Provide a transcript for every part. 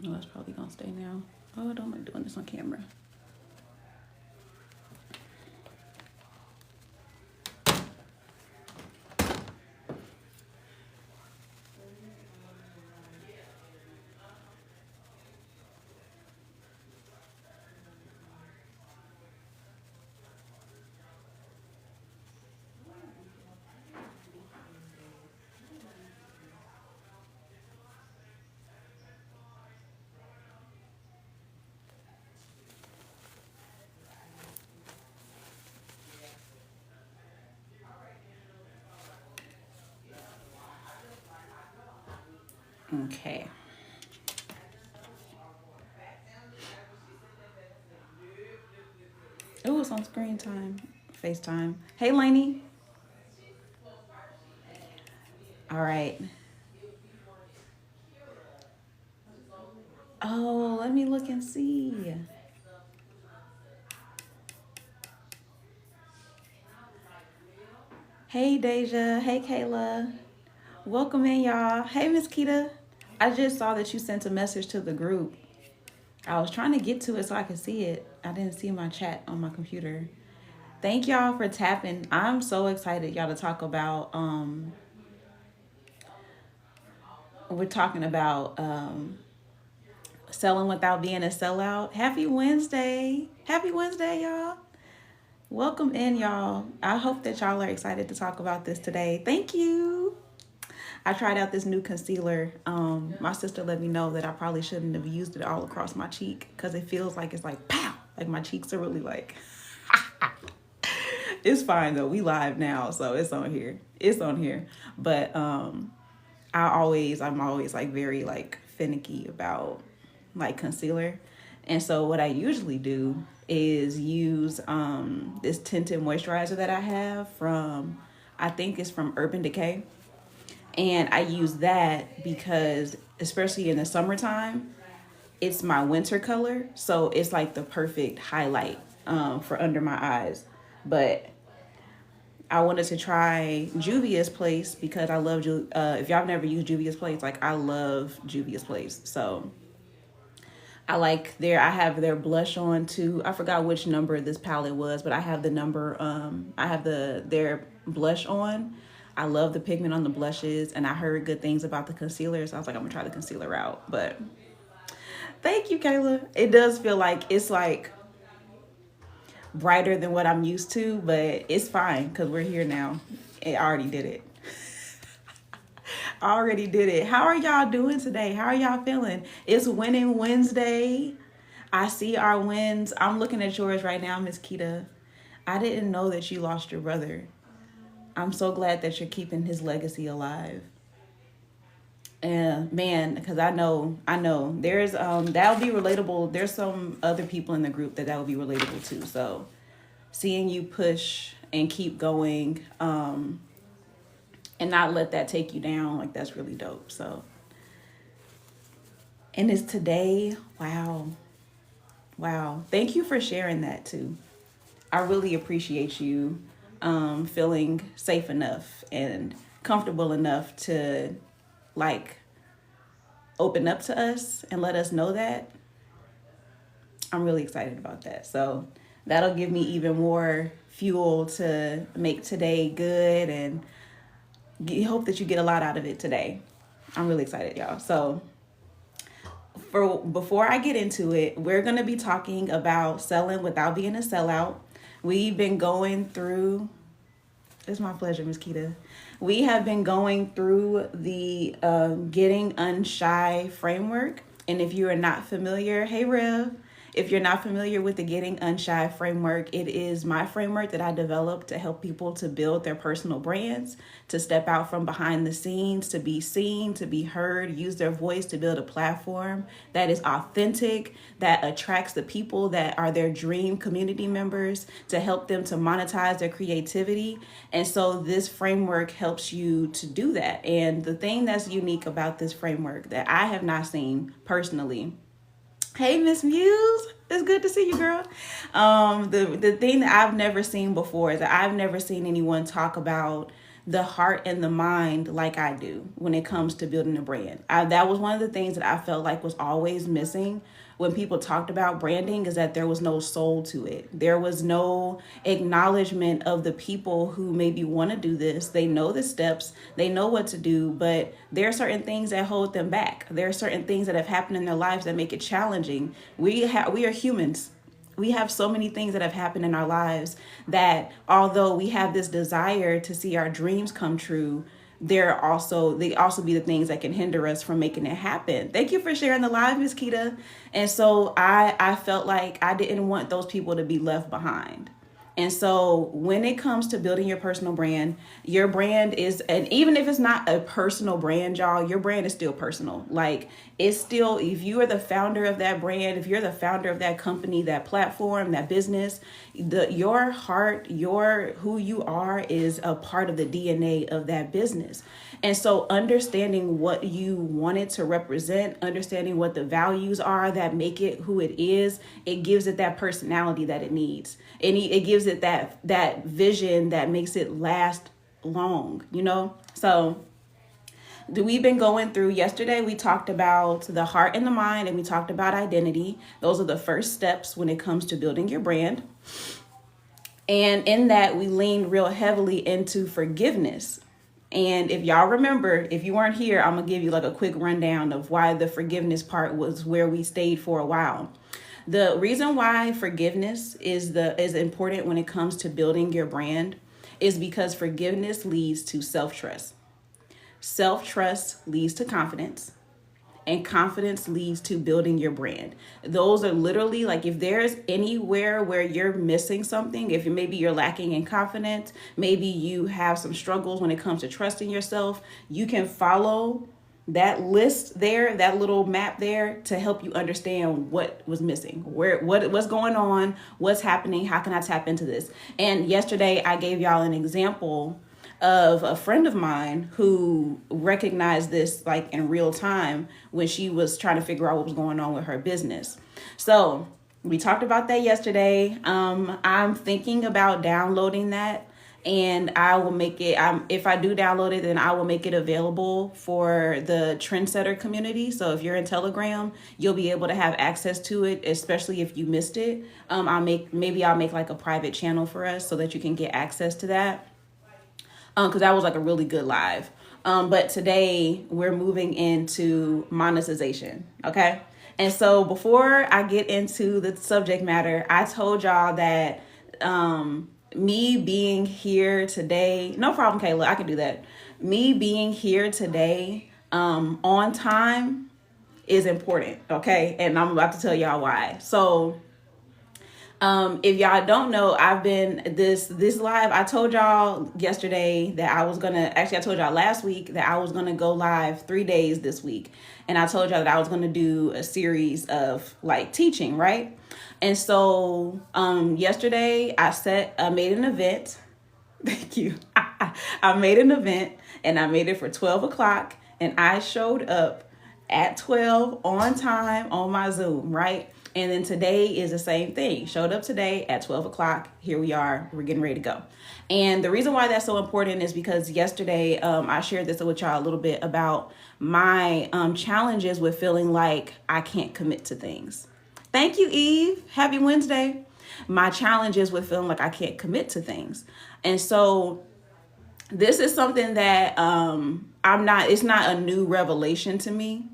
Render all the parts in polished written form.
Oh, that's probably gonna stay now. Oh, I don't like doing this on camera. Okay. Oh, it's on screen time. FaceTime. Hey, Lainey. All right. Oh, let me look and see. Hey, Deja. Hey, Kayla. Welcome in, y'all. Hey, Miss Kita. I just saw that you sent a message to the group. I was trying to get to it so I could see it. I didn't see my chat on my computer. Thank y'all for tapping. I'm so excited, y'all, to talk about. We're talking about selling without being a sellout. Happy Wednesday! Happy Wednesday, y'all. Welcome in, y'all. I hope that y'all are excited to talk about this today. Thank you. I tried out this new concealer. My sister let me know that I probably shouldn't have used it all across my cheek because it feels like it's like pow. Like my cheeks are really like. It's fine though. We live now, so it's on here. It's on here. But I'm always like very like finicky about like concealer. And so what I usually do is use this tinted moisturizer that I have from, I think it's from Urban Decay. And I use that because, especially in the summertime, it's my winter color. So it's like the perfect highlight for under my eyes. But I wanted to try Juvia's Place because I love, if y'all have never used Juvia's Place, like I love Juvia's Place. So I have their blush on too. I forgot which number this palette was, but I have the number, I have their blush on. I love the pigment on the blushes, and I heard good things about the concealer, so I was like, I'm gonna try the concealer out. But thank you, Kayla. It does feel like it's like brighter than what I'm used to, but it's fine because we're here now. I already did it. I already did it. How are y'all doing today? How are y'all feeling? It's Winning Wednesday. I see our wins. I'm looking at yours right now, Miss Kita. I didn't know that you lost your brother. I'm so glad that you're keeping his legacy alive. And man, because I know there's that'll be relatable. There's some other people in the group that will be relatable to. So seeing you push and keep going, and not let that take you down, like that's really dope. So, and it's today. Wow, wow. Thank you for sharing that too. I really appreciate you feeling safe enough and comfortable enough to like open up to us and let us know that. I'm really excited about that. So that'll give me even more fuel to make today good and hope that you get a lot out of it today. I'm really excited, y'all. So for before I get into it, we're going to be talking about selling without being a sellout. We've been going through. It's my pleasure, Miss Kita. We have been going through the Getting Unshy framework. And if you are not familiar, hey Rev, if you're not familiar with the Getting Unshy framework, it is my framework that I developed to help people to build their personal brands, to step out from behind the scenes, to be seen, to be heard, use their voice to build a platform that is authentic, that attracts the people that are their dream community members, to help them to monetize their creativity. And so this framework helps you to do that. And the thing that's unique about this framework that I have not seen personally. Hey, Miss Muse. It's good to see you, girl. The thing that I've never seen before is that I've never seen anyone talk about the heart and the mind like I do when it comes to building a brand. That was one of the things that I felt like was always missing when people talked about branding, is that there was no soul to it. There was no acknowledgement of the people who maybe want to do this. They know the steps, they know what to do, but there are certain things that hold them back. There are certain things that have happened in their lives that make it challenging. We are humans. We have so many things that have happened in our lives that, although we have this desire to see our dreams come true, they also be the things that can hinder us from making it happen. Thank you for sharing the live, Miss Keita. And so I felt like I didn't want those people to be left behind. And so when it comes to building your personal brand, your brand is, and even if it's not a personal brand, y'all, your brand is still personal. Like, it's still, if you are the founder of that brand, if you're the founder of that company, that platform, that business, your heart, who you are is a part of the DNA of that business. And so understanding what you want it to represent, understanding what the values are that make it who it is, it gives it that personality that it needs. It gives it that vision that makes it last long, So we've been going through, yesterday we talked about the heart and the mind, and we talked about identity. Those are the first steps when it comes to building your brand. And in that, we leaned real heavily into forgiveness. And if y'all remember, if you weren't here, I'm going to give you like a quick rundown of why the forgiveness part was where we stayed for a while. The reason why forgiveness is important when it comes to building your brand is because forgiveness leads to self-trust. Self-trust leads to confidence, and confidence leads to building your brand. Those are literally, like, if there's anywhere where you're missing something, if maybe you're lacking in confidence, maybe you have some struggles when it comes to trusting yourself, you can follow that list there, that little map there, to help you understand what was missing, what's going on, what's happening, how can I tap into this. And yesterday I gave y'all an example of a friend of mine who recognized this like in real time when she was trying to figure out what was going on with her business. So we talked about that yesterday. I'm thinking about downloading that, and I will make it, if I do download it, then I will make it available for the Trendsetter community. So if you're in Telegram, you'll be able to have access to it, especially if you missed it. I'll make like a private channel for us so that you can get access to that. Because that was like a really good live. But today we're moving into monetization, okay? And so before I get into the subject matter, I told y'all that me being here today, no problem, Kayla, I can do that. Me being here today on time is important, okay? And I'm about to tell y'all why. So if y'all don't know, I've been this live. I told y'all yesterday that I told y'all last week that I was going to go live 3 days this week. And I told y'all that I was going to do a series of like teaching, right? And so yesterday I made an event. Thank you. I made an event, and I made it for 12 o'clock, and I showed up at 12 on time on my Zoom, right? And then today is the same thing. Showed up today at 12 o'clock. Here we are. We're getting ready to go. And the reason why that's so important is because yesterday I shared this with y'all a little bit about my challenges with feeling like I can't commit to things. Thank you, Eve. Happy Wednesday. My challenges with feeling like I can't commit to things. And so this is something that it's not a new revelation to me.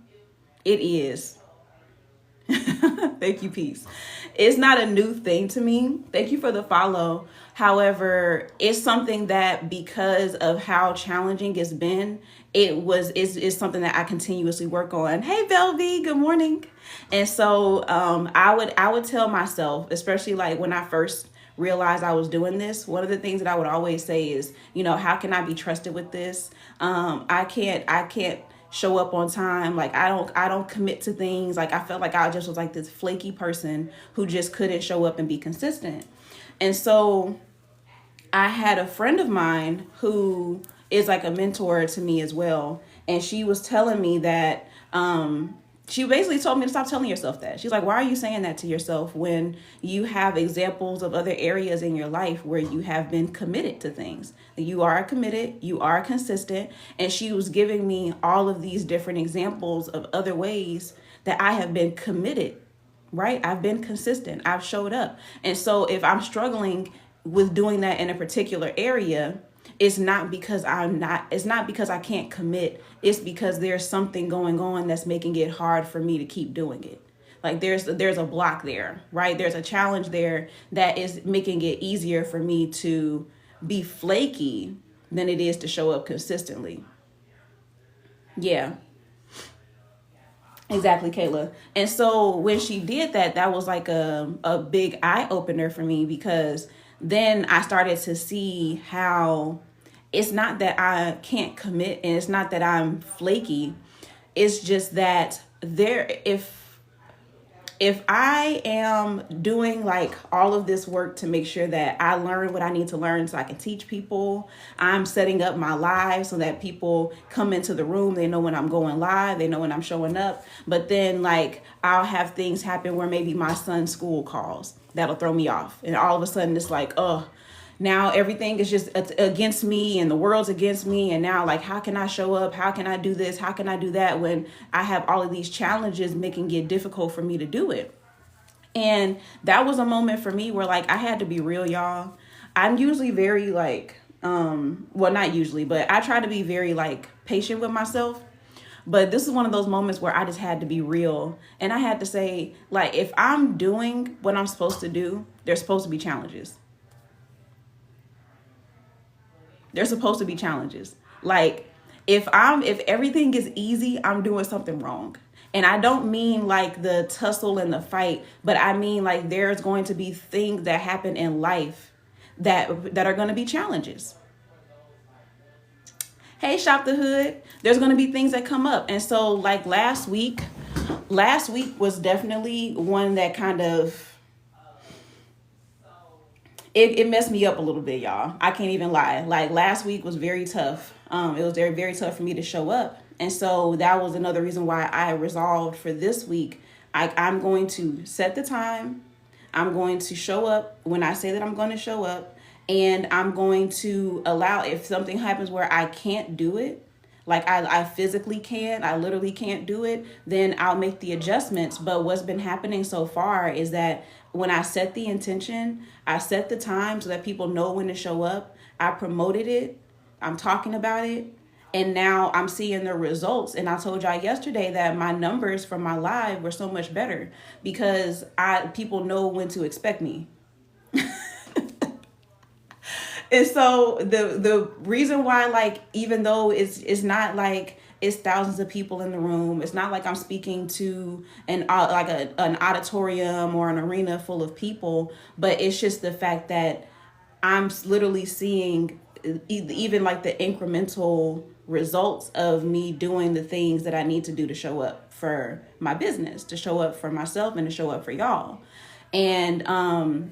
It is. Thank you, peace. It's not a new thing to me. Thank you for the follow. However, it's something that, because of how challenging it's been, it's something that I continuously work on. Hey, Velvy, good morning. And so I would tell myself, especially like when I first realized I was doing this, one of the things that I would always say is, how can I be trusted with this? I can't show up on time. Like I don't commit to things. Like I felt like I just was like this flaky person who just couldn't show up and be consistent. And so I had a friend of mine who is like a mentor to me as well. And she was telling me that she basically told me to stop telling yourself that. She's like, why are you saying that to yourself when you have examples of other areas in your life where you have been committed to things? You are committed, you are consistent. And she was giving me all of these different examples of other ways that I have been committed, right? I've been consistent, I've showed up. And so if I'm struggling with doing that in a particular area, it's not because I can't commit. It's because there's something going on that's making it hard for me to keep doing it. Like there's a block there, right? There's a challenge there that is making it easier for me to be flaky than it is to show up consistently. Yeah. Exactly, Kayla. And so when she did that, that was like a big eye opener for me, because then I started to see how it's not that I can't commit and it's not that I'm flaky. It's just that if I am doing like all of this work to make sure that I learn what I need to learn so I can teach people, I'm setting up my live so that people come into the room, they know when I'm going live, they know when I'm showing up. But then like I'll have things happen where maybe my son's school calls, that'll throw me off. And all of a sudden it's like, oh, now everything is just against me and the world's against me. And now like, how can I show up? How can I do this? How can I do that when I have all of these challenges making it difficult for me to do it? And that was a moment for me where like I had to be real, y'all. I'm usually very like, well, not usually, but I try to be very like patient with myself. But this is one of those moments where I just had to be real. And I had to say, like, if I'm doing what I'm supposed to do, there's supposed to be challenges. There's supposed to be challenges. Like if everything is easy, I'm doing something wrong. And I don't mean like the tussle and the fight, but I mean like there's going to be things that happen in life that are going to be challenges. Hey, Shop the Hood. There's going to be things that come up. And so like last week was definitely one that kind of it messed me up a little bit, y'all. I can't even lie. Like last week was very tough. It was very, very tough for me to show up. And so that was another reason why I resolved for this week. I'm going to set the time. I'm going to show up when I say that I'm going to show up. And I'm going to allow, if something happens where I can't do it, like I physically can't, I literally can't do it, then I'll make the adjustments. But what's been happening so far is that when I set the intention, I set the time so that people know when to show up. I promoted it. I'm talking about it. And now I'm seeing the results. And I told y'all yesterday that my numbers from my live were so much better because people know when to expect me. And so the reason why, like, even though it's not like it's thousands of people in the room, it's not like I'm speaking to an auditorium or an arena full of people, but it's just the fact that I'm literally seeing even like the incremental results of me doing the things that I need to do to show up for my business, to show up for myself, and to show up for y'all. And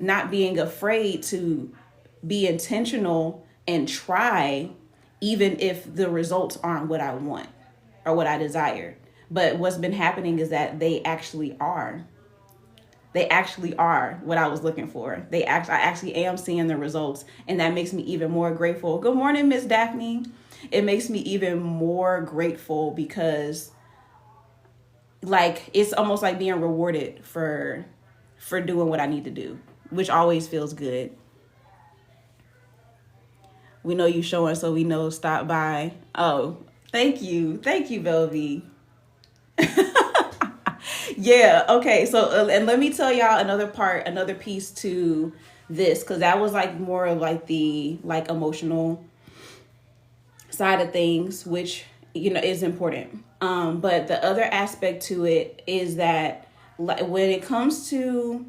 not being afraid to be intentional and try, even if the results aren't what I want or what I desire. But what's been happening is that they actually are. They actually are what I was looking for. I actually am seeing the results, and that makes me even more grateful. Good morning, Miss Daphne. It makes me even more grateful because, like, it's almost like being rewarded for doing what I need to do, which always feels good. We know you showing, so we know stop by. Oh, thank you, Velvy. Yeah, okay. So, and let me tell y'all another piece to this, because that was like more of like the like emotional side of things, which, you know, is important. But the other aspect to it is that when it comes to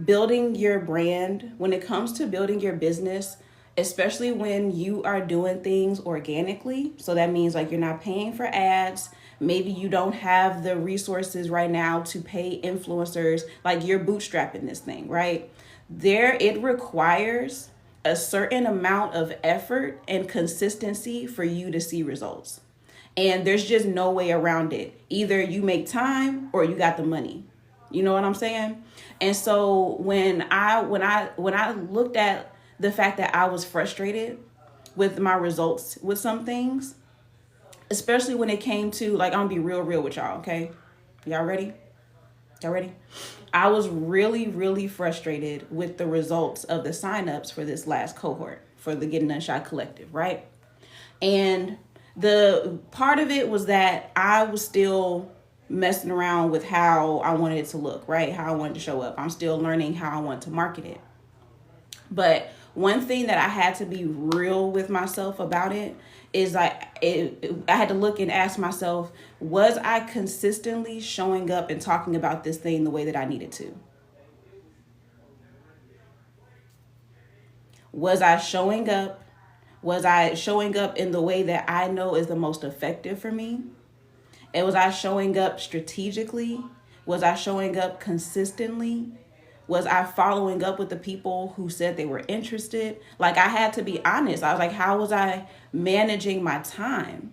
building your brand, when it comes to building your business, especially when you are doing things organically. So that means like you're not paying for ads. Maybe you don't have the resources right now to pay influencers, like you're bootstrapping this thing, right? It requires a certain amount of effort and consistency for you to see results. And there's just no way around it. Either you make time or you got the money. You know what I'm saying? And so when I looked at the fact that I was frustrated with my results with some things, especially when it came to, like, I'm gonna be real with y'all, okay? Y'all ready? Y'all ready? I was really frustrated with the results of the signups for this last cohort for the Getting Unshot Collective, right? And the part of it was that I was still messing around with how I wanted it to look, right? How I wanted to show up. I'm still learning how I want to market it. But one thing that I had to be real with myself about it is I had to look and ask myself, was I consistently showing up and talking about this thing the way that I needed to? Was I showing up? Was I showing up in the way that I know is the most effective for me? And was I showing up strategically? Was I showing up consistently? Was I following up with the people who said they were interested? Like, I had to be honest. I was like, how was I managing my time?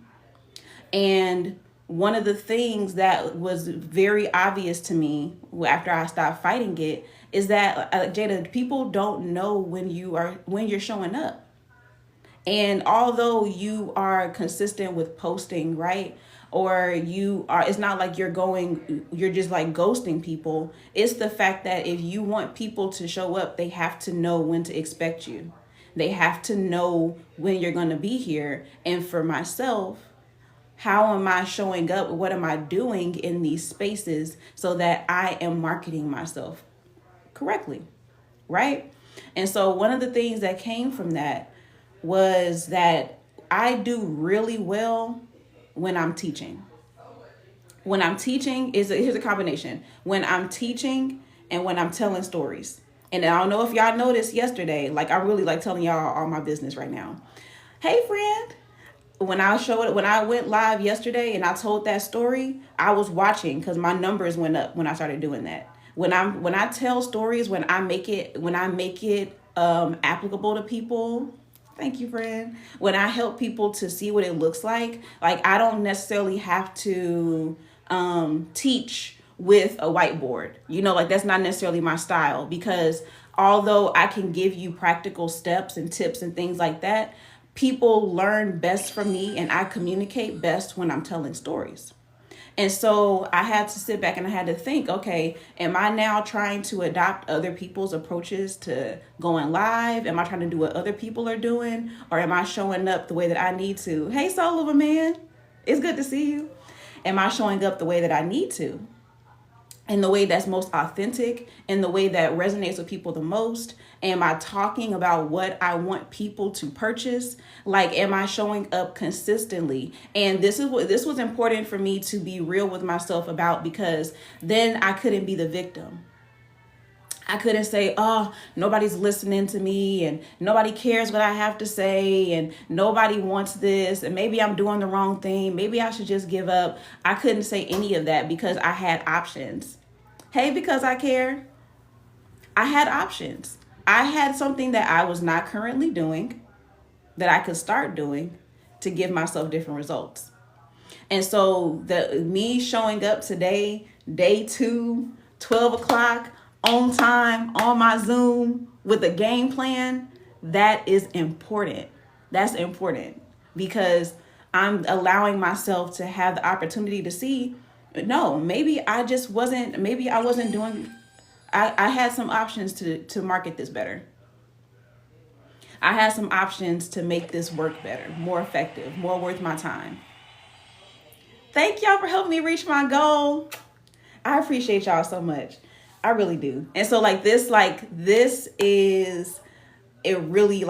And one of the things that was very obvious to me after I stopped fighting it is that, Jada, people don't know when you're showing up. And although you are consistent with posting, right? Or it's not like you're just like ghosting people. It's the fact that if you want people to show up, they have to know when to expect you. They have to know when you're going to be here. And for myself, how am I showing up? What am I doing in these spaces so that I am marketing myself correctly, right? And so one of the things that came from that was that I do really well when I'm teaching. When I'm teaching, here's a combination. When I'm teaching and when I'm telling stories. And I don't know if y'all noticed yesterday, like, I really like telling y'all all my business right now. Hey, friend. When I went live yesterday and I told that story, I was watching because my numbers went up when I started doing that. When I tell stories, when I make it applicable to people. Thank you, friend. When I help people to see what it looks like I don't necessarily have to teach with a whiteboard. Like, that's not necessarily my style, because although I can give you practical steps and tips and things like that, people learn best from me and I communicate best when I'm telling stories. And so I had to sit back and I had to think, okay, am I now trying to adopt other people's approaches to going live? Am I trying to do what other people are doing? Or am I showing up the way that I need to? Hey, soul of a man, it's good to see you. Am I showing up the way that I need to? In the way that's most authentic, in the way that resonates with people the most? Am I talking about what I want people to purchase? Like, am I showing up consistently? And this was important for me to be real with myself about, because then I couldn't be the victim. I couldn't say, oh, nobody's listening to me and nobody cares what I have to say and nobody wants this and maybe I'm doing the wrong thing. Maybe I should just give up. I couldn't say any of that because I had options. Hey, because I care. I had options. I had something that I was not currently doing that I could start doing to give myself different results. And so me showing up today, day 2, 12 o'clock, on time, on my Zoom with a game plan, that is important. That's important because I'm allowing myself to have the opportunity to see, no, maybe I wasn't doing, I had some options to market this better. I had some options to make this work better, more effective, more worth my time. Thank y'all for helping me reach my goal. I appreciate y'all so much. I really do. And so this is, it really,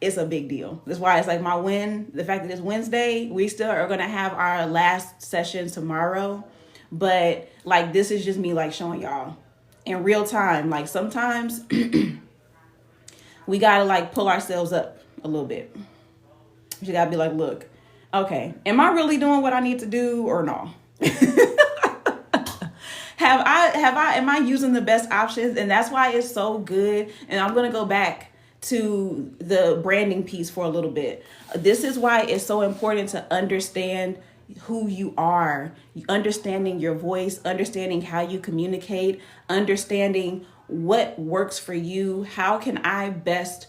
it's a big deal. That's why it's like my win, the fact that it's Wednesday, we still are going to have our last session tomorrow. But this is just me showing y'all in real time. Sometimes we got to pull ourselves up a little bit. You got to be look, okay, am I really doing what I need to do or no? Am I using the best options? And that's why it's so good. And I'm going to go back to the branding piece for a little bit. This is why it's so important to understand who you are, understanding your voice, understanding how you communicate, understanding what works for you. How can I best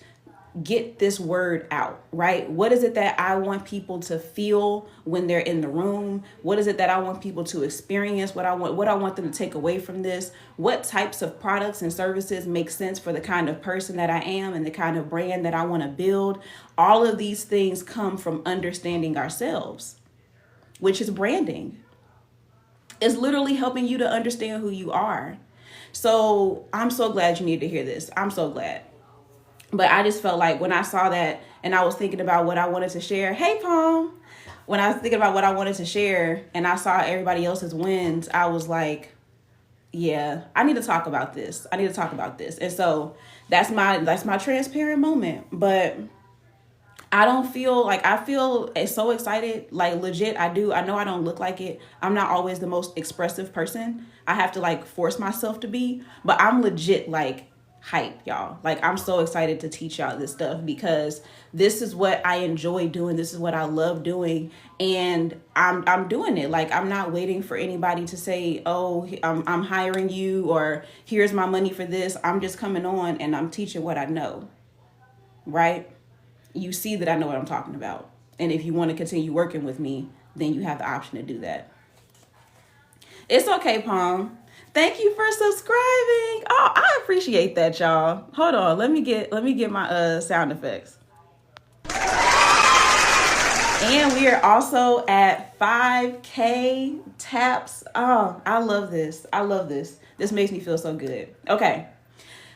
get this word out, right? What is it that I want people to feel when they're in the room? What is it that I want people to experience? What I want them to take away from this? What types of products and services make sense for the kind of person that I am and the kind of brand that I want to build? All of these things come from understanding ourselves, which is branding. It's literally helping you to understand who you are. So I'm so glad you need to hear this. I'm so glad. But I just felt like when I saw that and I was thinking about what I wanted to share. Hey, Palm. When I was thinking about what I wanted to share and I saw everybody else's wins, I was like, yeah, I need to talk about this. I need to talk about this. And so that's my transparent moment. But I don't feel like, I feel so excited, like legit. I do. I know I don't look like it. I'm not always the most expressive person. I have to like force myself to be, but I'm legit like hype, y'all. Like I'm so excited to teach y'all this stuff because this is what I enjoy doing. This is what I love doing. And I'm doing it. Like I'm not waiting for anybody to say, oh, I'm hiring you or here's my money for this. I'm just coming on and I'm teaching what I know. Right? You see that I know what I'm talking about. And if you want to continue working with me, then you have the option to do that. It's okay, Palm. Thank you for subscribing. Oh, I appreciate that, y'all. Hold on, let me get my sound effects. And we are also at 5K taps. Oh, I love this. I love this. This makes me feel so good. Okay.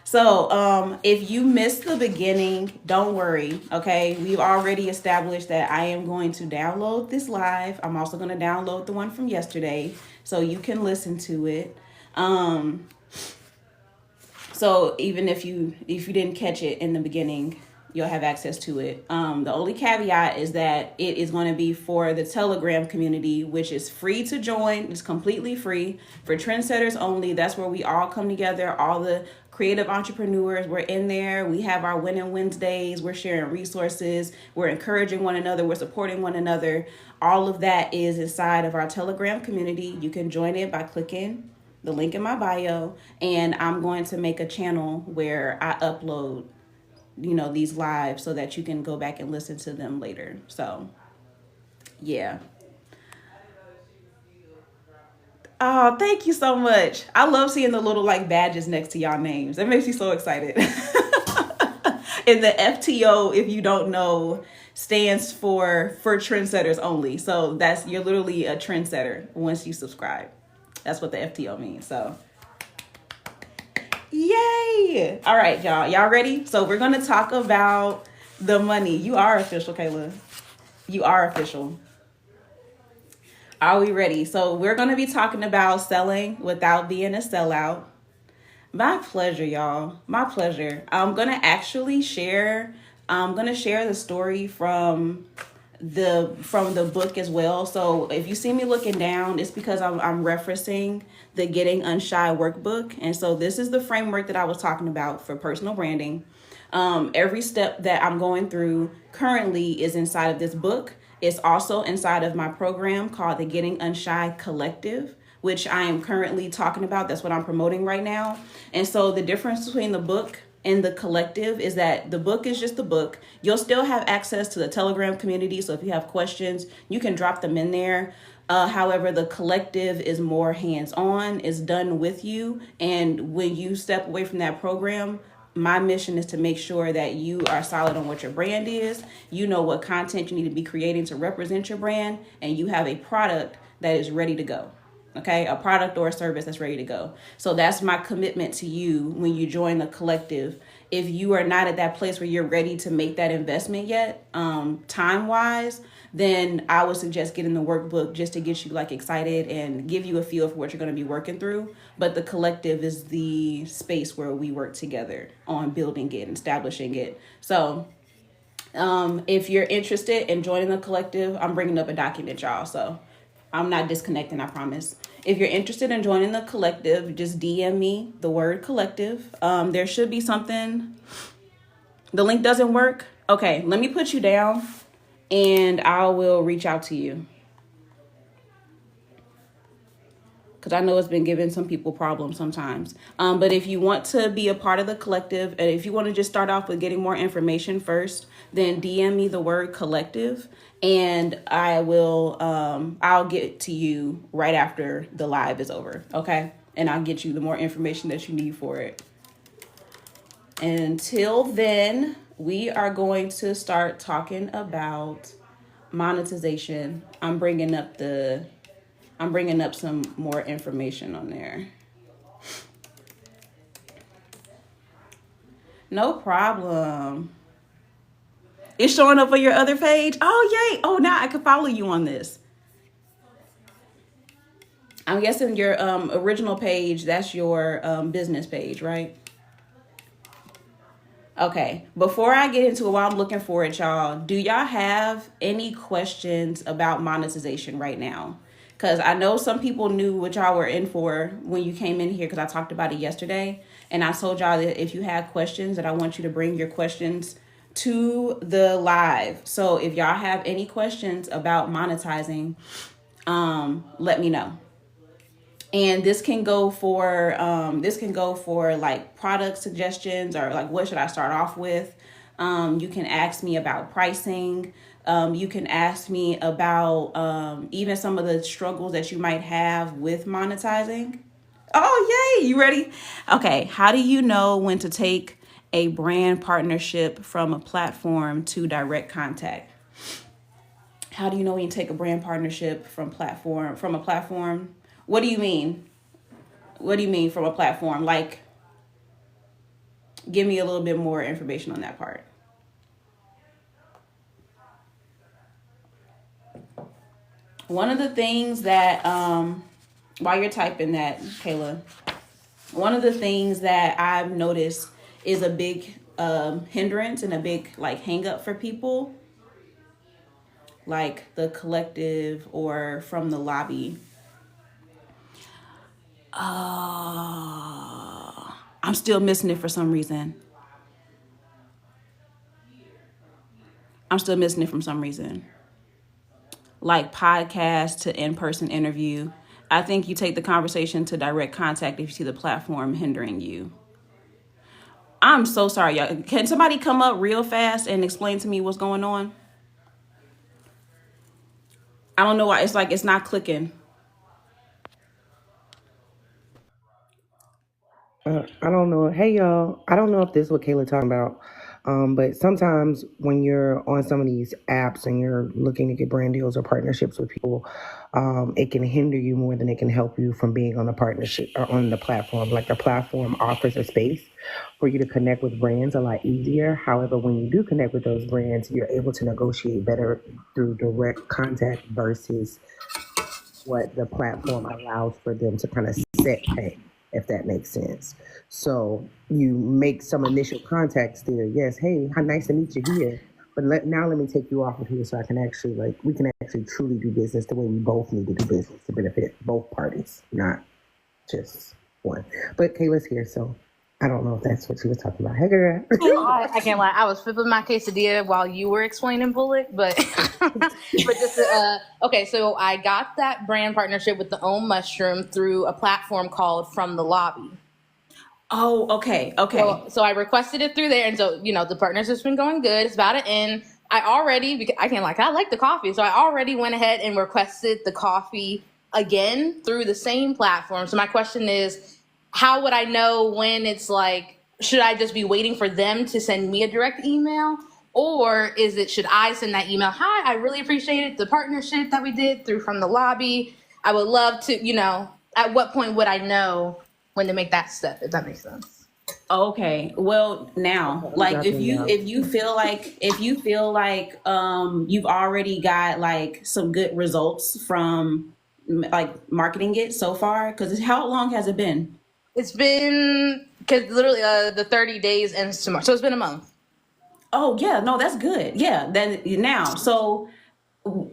So if you missed the beginning, don't worry, okay? We've already established that I am going to download this live. I'm also going to download the one from yesterday so you can listen to it. So even if you didn't catch it in the beginning, you'll have access to it. The only caveat is that it is going to be for the Telegram community, which is free to join. It's completely free for trendsetters only. That's where we all come together. All the creative entrepreneurs, we're in there. We have our Winning Wednesdays. We're sharing resources. We're encouraging one another. We're supporting one another. All of that is inside of our Telegram community. You can join it by clicking the link in my bio. And I'm going to make a channel where I upload these live so that you can go back and listen to them later. So yeah. Oh, thank you so much. I love seeing the little like badges next to y'all names. That makes me so excited. And the FTO, if you don't know, stands for trendsetters only. So you're literally a trendsetter once you subscribe. That's what the FTO means. So yay. All right, y'all. Y'all ready? So we're going to talk about the money. You are official, Kayla. You are official. Are we ready? So we're going to be talking about selling without being a sellout. My pleasure, y'all. My pleasure. I'm going to actually share the story from the book as well. So if you see me looking down, it's because I'm referencing the Getting Unshy workbook. And so this is the framework that I was talking about for personal branding. Every step that I'm going through currently is inside of this book. It's also inside of my program called the Getting Unshy Collective, which I am currently talking about. That's what I'm promoting right now. And so the difference between the book and the collective is that the book is just the book. You'll still have access to the Telegram community. So if you have questions, you can drop them in there. However, the collective is more hands-on, it's done with you. And when you step away from that program, my mission is to make sure that you are solid on what your brand is. You know what content you need to be creating to represent your brand, and you have a product that is ready to go. Okay, a product or a service that's ready to go. So that's my commitment to you when you join the collective. If you are not at that place where you're ready to make that investment yet, time-wise, then I would suggest getting the workbook just to get you like excited and give you a feel for what you're going to be working through. But the collective is the space where we work together on building it and establishing it. So if you're interested in joining the collective, I'm bringing up a document, y'all. So I'm not disconnecting, I promise. If you're interested in joining the collective, just DM me the word collective. There should be something. The link doesn't work. Okay, let me put you down and I will reach out to you. because I know it's been giving some people problems sometimes. But if you want to be a part of the collective, and if you want to just start off with getting more information first, then DM me the word collective, and I'll get to you right after the live is over. Okay, and I'll get you the more information that you need for it. Until then, we are going to start talking about monetization. I'm bringing up some more information on there. No problem. It's showing up on your other page. Oh, yay. Oh, now I can follow you on this. I'm guessing your original page, that's your business page, right? Okay. Before I get into it, while I'm looking for it, y'all, do y'all have any questions about monetization right now? Because I know some people knew what y'all were in for when you came in here, because I talked about it yesterday. And I told y'all that if you have questions, that I want you to bring your questions to the live. So if y'all have any questions about monetizing, let me know. And this can go for like product suggestions, or like what should I start off with. You can ask me about pricing. You can ask me about even some of the struggles that you might have with monetizing. Oh, yay! You ready? Okay. How do you know when to take a brand partnership from a platform to direct contact? How do you know when you take a brand partnership from a platform? What do you mean? What do you mean from a platform? Like, give me a little bit more information on that part. One of the things that, while you're typing that, Kayla, one of the things that I've noticed is a big hindrance and a big like hang up for people, like the collective or from the lobby. I'm still missing it for some reason. I'm still missing it from some reason. Like podcast to in-person interview. I think you take the conversation to direct contact if you see the platform hindering you. I'm so sorry, y'all. Can somebody come up real fast and explain to me what's going on? I don't know why. It's like it's not clicking. I don't know. Hey, y'all. I don't know if this is what Kayla talking about, but sometimes when you're on some of these apps and you're looking to get brand deals or partnerships with people, it can hinder you more than it can help you from being on the partnership or on the platform. Like the platform offers a space for you to connect with brands a lot easier. However, when you do connect with those brands, you're able to negotiate better through direct contact versus what the platform allows for them to kind of set pay, if that makes sense. So you make some initial contacts there. Yes, hey, how nice to meet you here. But now let me take you off of here so I can actually we can actually truly do business the way we both need to do business to benefit both parties, not just one. But Kayla's here, so I don't know if that's what she was talking about. Hey, girl. I can't lie. I was flipping my quesadilla while you were explaining Bullet, but but just okay. So I got that brand partnership with the Own Mushroom through a platform called From the Lobby. Oh, okay, okay. So I requested it through there, and so the partnership's been going good. It's about to end. I can't like I like the coffee, so I already went ahead and requested the coffee again through the same platform. So my question is, how would I know when it's like, should I just be waiting for them to send me a direct email? Or should I send that email? Hi, I really appreciated the partnership that we did through From the Lobby. I would love to, at what point would I know when to make that step, if that makes sense? Okay. Well, now, like if you feel like you've already got like some good results from like marketing it so far, because how long has it been? It's been, because literally the 30 days ends tomorrow. So it's been a month. Oh yeah, no, that's good. Yeah, then now, so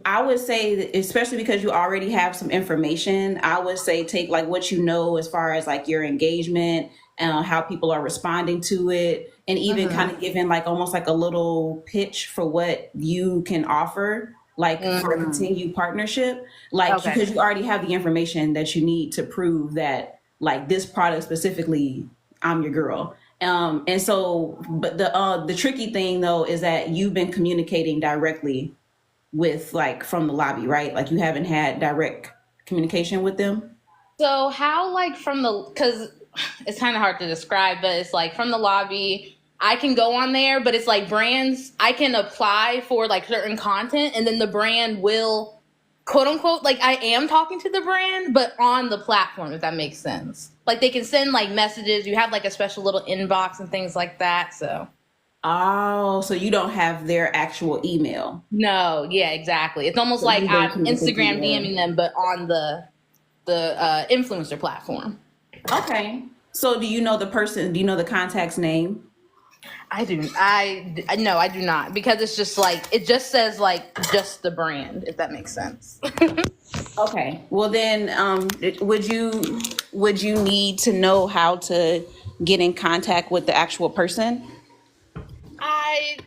I would say that, especially because you already have some information, I would say take like what you know as far as like your engagement and how people are responding to it, and even kind of giving like almost like a little pitch for what you can offer. like for a Mm, continued partnership, like okay. because you already have the information that you need to prove that like this product specifically, I'm your girl. And so, but the tricky thing though is that you've been communicating directly with like from the lobby, right? Like you haven't had direct communication with them. So how like from the because it's kind of hard to describe, but it's like from the lobby. I can go on there, but it's like brands. I can apply for like certain content, and then the brand will, quote unquote, like I am talking to the brand, but on the platform, if that makes sense. Like they can send like messages. You have like a special little inbox and things like that. So Oh, so you don't have their actual email. no, yeah, exactly. It's almost So like you've been I'm communicating Instagram there. DMing them, but on the influencer platform. Okay. So do you know the person? Do you know the contact's name? I do. I no, I do not because it's just like it just says like just the brand, if that makes sense. Okay. Well, then, would you need to know how to get in contact with the actual person? I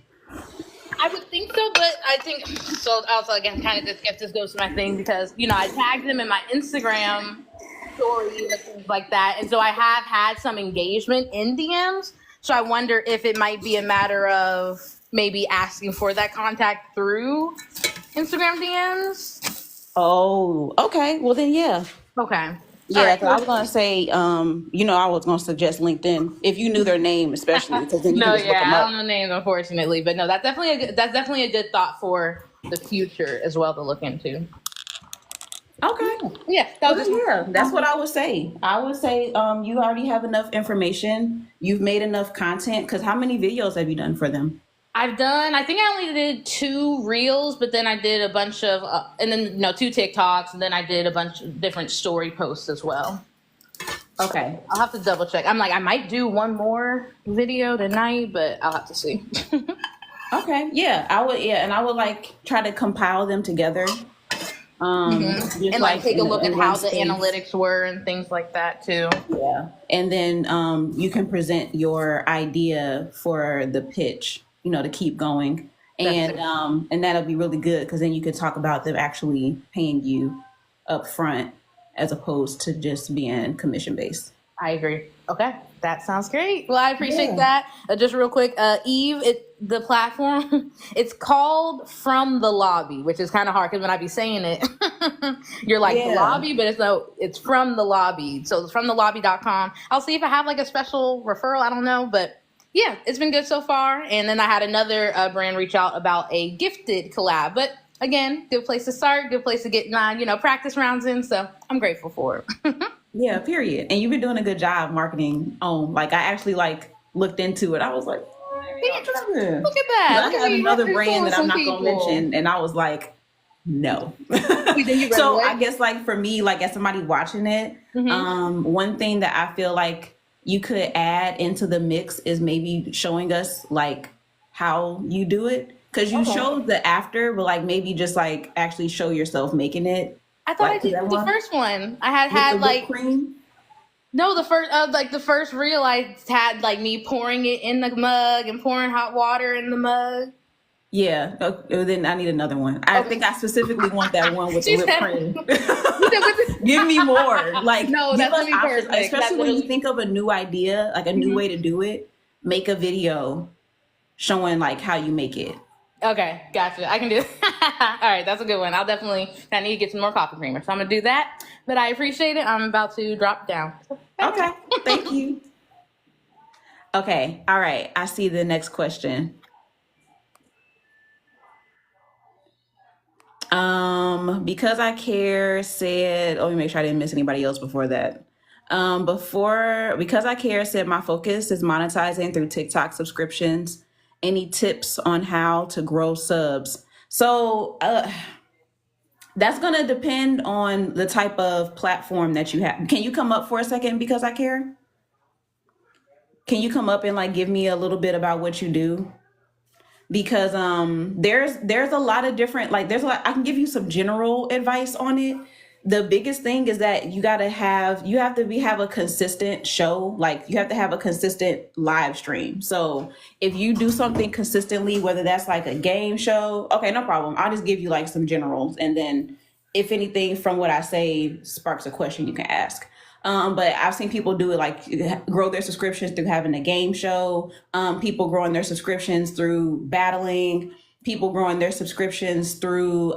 I would think so, but I think so. Also, again, kind of if this goes to my thing because I tagged them in my Instagram stories and things like that, and so I have had some engagement in DMs. So I wonder if it might be a matter of maybe asking for that contact through Instagram DMs. Oh, okay. Well, then, yeah. Okay. All Yeah, right. 'cause I was gonna say, I was gonna suggest LinkedIn if you knew their name, especially because then you can No, just look yeah, them I up. don't know names, unfortunately, but no, that's definitely a good thought for the future as well to look into. Okay. Yeah, that Well, was then, just. yeah, that's what I would say. I would say, you already have enough information. You've made enough content. Because how many videos have you done for them? I've done. I think I only did 2 reels, but then I did a bunch of, and then 2 TikToks, and then I did a bunch of different story posts as well. Okay. I'll have to double check. I'm like, I might do one more video tonight, but I'll have to see. Okay. Yeah, I would. Yeah, and I would like try to compile them together. Just And like like take a look at in one how the space. analytics were and things like that too. Yeah. And then you can present your idea for the pitch, to keep going. That's And that'll be really good because then you could talk about them actually paying you up front as opposed to just being commission based. I agree. Okay, that sounds great. Well, I appreciate Yeah. that. Just real quick, Eve, the platform, it's called From the Lobby, which is kind of hard because when I be saying it, you're like the Yeah. lobby, but it's From the Lobby. So it's fromthelobby.com. I'll see if I have like a special referral. I don't know, but yeah, it's been good so far. And then I had another brand reach out about a gifted collab, but again, good place to start, good place to get practice rounds in. So I'm grateful for it. Yeah, period. And you've been doing a good job marketing on like I actually like looked into it. I was like, I'm trying Look at But that. I Look at had me another brand that I'm influencing not gonna people. mention, and I was like, no. Wait, then you read So I away? guess like for me, like as somebody watching it, one thing that I feel like you could add into the mix is maybe showing us like how you do it. Cause you Okay. showed the after, but like maybe just like actually show yourself making it. I thought I Like to did that the one first one. I had with the had whipped like cream. no the first reel I had like me pouring it in the mug and pouring hot water in the mug. Yeah. Okay, then I need another one. I Okay. think I specifically want that one with the She whipped said, cream. you said what's it? Give me more. Like, No, give that's us gonna be options, perfect. That's especially when you literally. think of a new idea, like a new way to do it. Make a video showing like how you make it. Okay, gotcha. I can do it. All right, that's a good one. I need to get some more coffee creamer. So I'm gonna do that. But I appreciate it. I'm about to drop down. Okay. Thank you. Okay. All right. I see the next question. Because I care said, let me make sure I didn't miss anybody else before that. Because I care said my focus is monetizing through TikTok subscriptions. Any tips on how to grow subs? So that's gonna depend on the type of platform that you have. Can you come up for a second? Because I care. Can you come up and like give me a little bit about what you do? Because there's a lot of different like there's a lot I can give you some general advice on it, the biggest thing is that have a consistent show. Like you have to have a consistent live stream. So if you do something consistently, whether that's like a game show, okay, no problem, I'll just give you like some generals, and then if anything from what I say sparks a question, you can ask. But I've seen people do it like grow their subscriptions through having a game show. People growing their subscriptions through battling. People growing their subscriptions through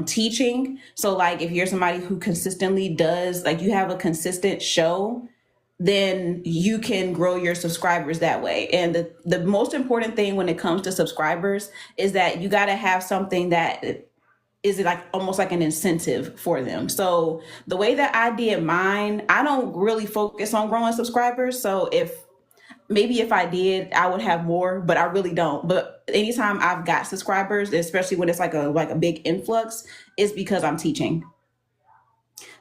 teaching. So, like, if you're somebody who consistently does, like, you have a consistent show, then you can grow your subscribers that way. And the most important thing when it comes to subscribers is that you got to have something that is like almost like an incentive for them. So the way that I did mine, I don't really focus on growing subscribers. So if I did, I would have more, but I really don't. But anytime I've got subscribers, especially when it's like a big influx, is because I'm teaching.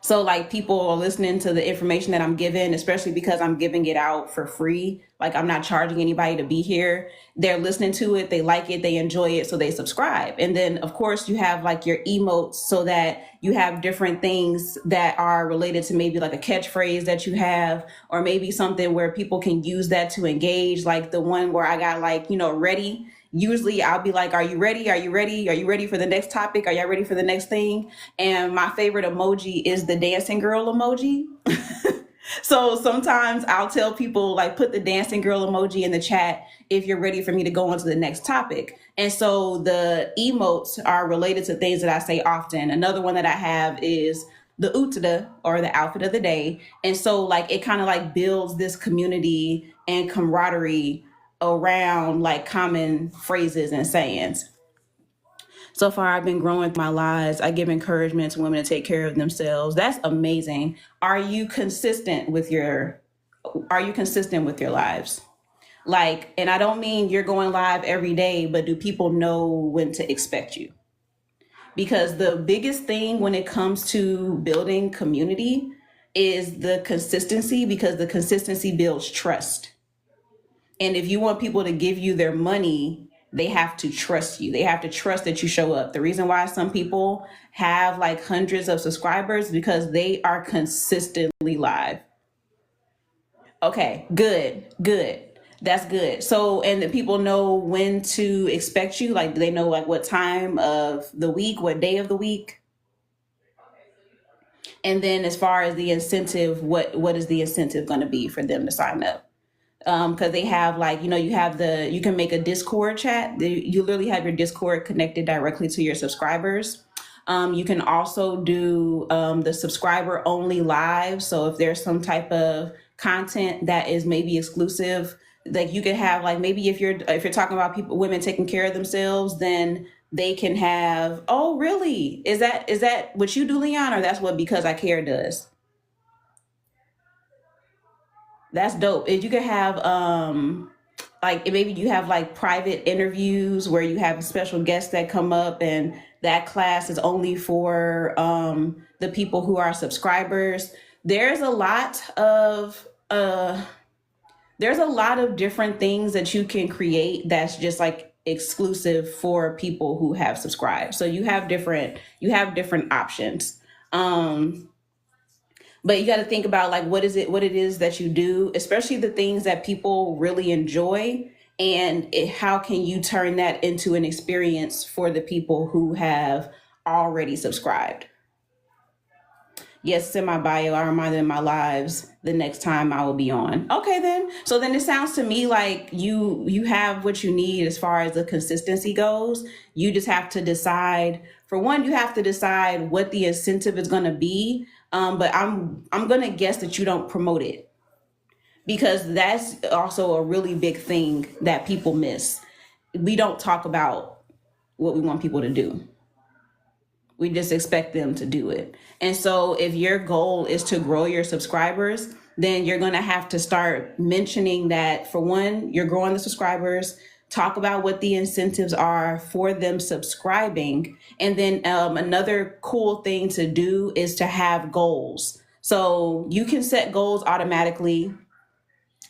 So like people are listening to the information that I'm giving, especially because I'm giving it out for free. Like I'm not charging anybody to be here. They're listening to it, they like it, they enjoy it, so they subscribe. And then of course you have like your emotes, so that you have different things that are related to maybe like a catchphrase that you have, or maybe something where people can use that to engage. Like the one where I got like, ready. Usually I'll be like, are you ready? Are you ready? Are you ready for the next topic? Are y'all ready for the next thing? And my favorite emoji is the dancing girl emoji. So sometimes I'll tell people like put the dancing girl emoji in the chat if you're ready for me to go on to the next topic. And so the emotes are related to things that I say often. Another one that I have is the utada, or the outfit of the day. And so like it kind of like builds this community and camaraderie around like common phrases and sayings. So far, I've been growing my lives. I give encouragement to women to take care of themselves. That's amazing. Are you consistent with your lives? Like, and I don't mean you're going live every day, but do people know when to expect you? Because the biggest thing when it comes to building community is the consistency, because the consistency builds trust. And if you want people to give you their money, they have to trust you. They have to trust that you show up. The reason why some people have like hundreds of subscribers because they are consistently live. Okay, good, good. That's good. So, and the people know when to expect you. Like, do they know like what time of the week, what day of the week? And then as far as the incentive, what is the incentive going to be for them to sign up? Because they have like, you can make a Discord chat. You literally have your Discord connected directly to your subscribers. You can also do the subscriber only live. So if there's some type of content that is maybe exclusive, like you can have like, maybe if you're talking about women taking care of themselves, then they can have, oh really, is that what you do, Leon, or that's what Because I Care does? That's dope. If you could have like maybe you have like private interviews where you have special guests that come up, and that class is only for the people who are subscribers. There's a lot of different things that you can create that's just like exclusive for people who have subscribed. So you have different options. But you got to think about like what it is that you do, especially the things that people really enjoy, and how can you turn that into an experience for the people who have already subscribed. Yes, it's in my bio. I remind them in my lives the next time I will be on. Okay, then. So then it sounds to me like you have what you need as far as the consistency goes. You just have to decide. For one, you have to decide what the incentive is going to be. But I'm going to guess that you don't promote it, because that's also a really big thing that people miss. We don't talk about what we want people to do. We just expect them to do it. And so if your goal is to grow your subscribers, then you're going to have to start mentioning that, for one, you're growing the subscribers. Talk about what the incentives are for them subscribing. And then another cool thing to do is to have goals. So you can set goals automatically.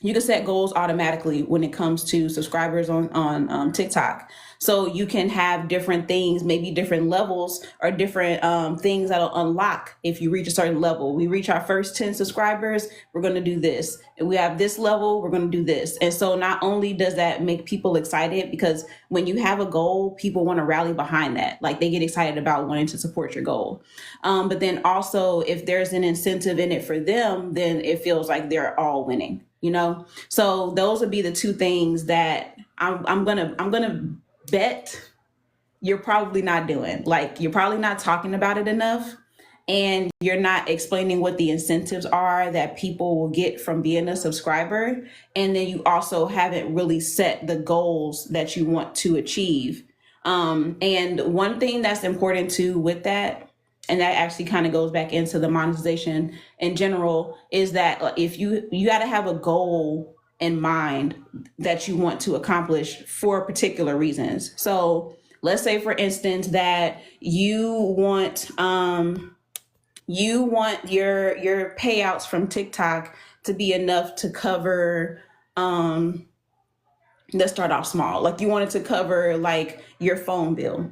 You can set goals automatically when it comes to subscribers on TikTok. So you can have different things, maybe different levels or different things that'll unlock if you reach a certain level. We reach our first 10 subscribers, we're going to do this. And we have this level, we're going to do this. And so not only does that make people excited, because when you have a goal, people want to rally behind that. Like they get excited about wanting to support your goal. But then also, if there's an incentive in it for them, then it feels like they're all winning. So those would be the two things that I'm gonna bet you're probably not doing. Like you're probably not talking about it enough, and you're not explaining what the incentives are that people will get from being a subscriber. And then you also haven't really set the goals that you want to achieve. And one thing that's important too with that, and that actually kind of goes back into the monetization in general, is that if you got to have a goal in mind that you want to accomplish for particular reasons. So let's say, for instance, that you want your payouts from TikTok to be enough to cover. Let's start off small. Like you want it to cover like your phone bill,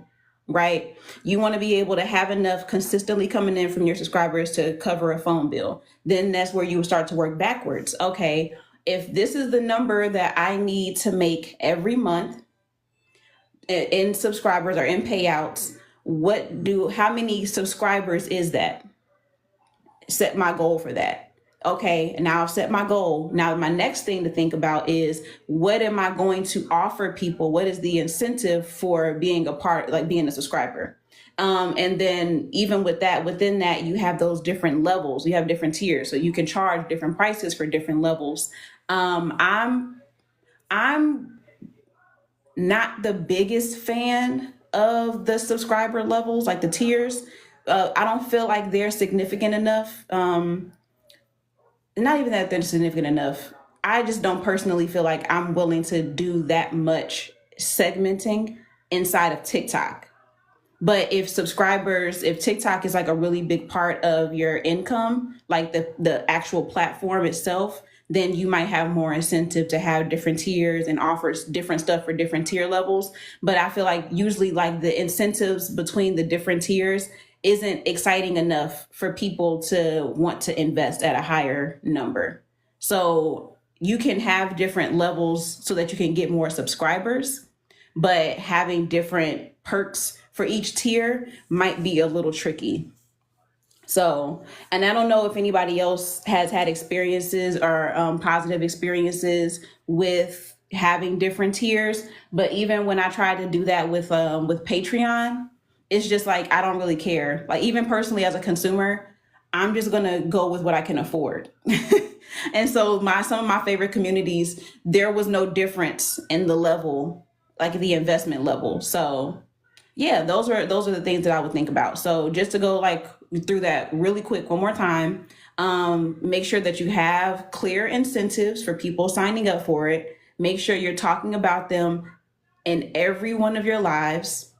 right? You want to be able to have enough consistently coming in from your subscribers to cover a phone bill. Then that's where you start to work backwards. Okay, if this is the number that I need to make every month in subscribers or in payouts, how many subscribers is that? Set my goal for that. Okay, now I've set my goal. Now my next thing to think about is, what am I going to offer people? What is the incentive for being a part, like being a subscriber? And then even with that, within that, you have those different levels. You have different tiers, so you can charge different prices for different levels. I'm not the biggest fan of the subscriber levels, like the tiers. I don't feel like they're significant enough. Not even that they're significant enough. I just don't personally feel like I'm willing to do that much segmenting inside of TikTok. But if TikTok is like a really big part of your income, like the actual platform itself, then you might have more incentive to have different tiers and offers different stuff for different tier levels. But I feel like usually like the incentives between the different tiers isn't exciting enough for people to want to invest at a higher number. So you can have different levels so that you can get more subscribers, but having different perks for each tier might be a little tricky. So, and I don't know if anybody else has had experiences or positive experiences with having different tiers, but even when I tried to do that with Patreon, it's just like I don't really care. Like even personally as a consumer, I'm just gonna go with what I can afford. And so some of my favorite communities, there was no difference in the level, like the investment level. So yeah, those are the things that I would think about. So just to go like through that really quick one more time, make sure that you have clear incentives for people signing up for it. Make sure you're talking about them in every one of your lives,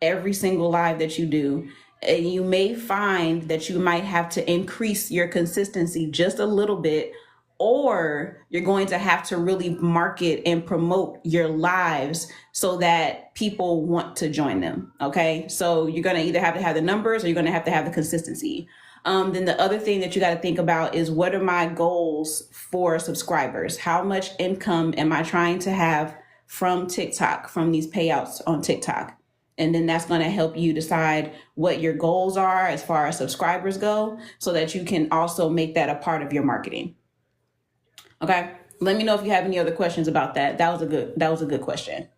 every single live that you do. And you may find that you might have to increase your consistency just a little bit, or you're going to have to really market and promote your lives so that people want to join them. Okay, so you're going to either have to have the numbers or you're going to have the consistency. Then the other thing that you got to think about is, what are my goals for subscribers? How much income am I trying to have from TikTok, from these payouts on TikTok? And then that's going to help you decide what your goals are as far as subscribers go, so that you can also make that a part of your marketing. Okay. Let me know if you have any other questions about that. That was a good question.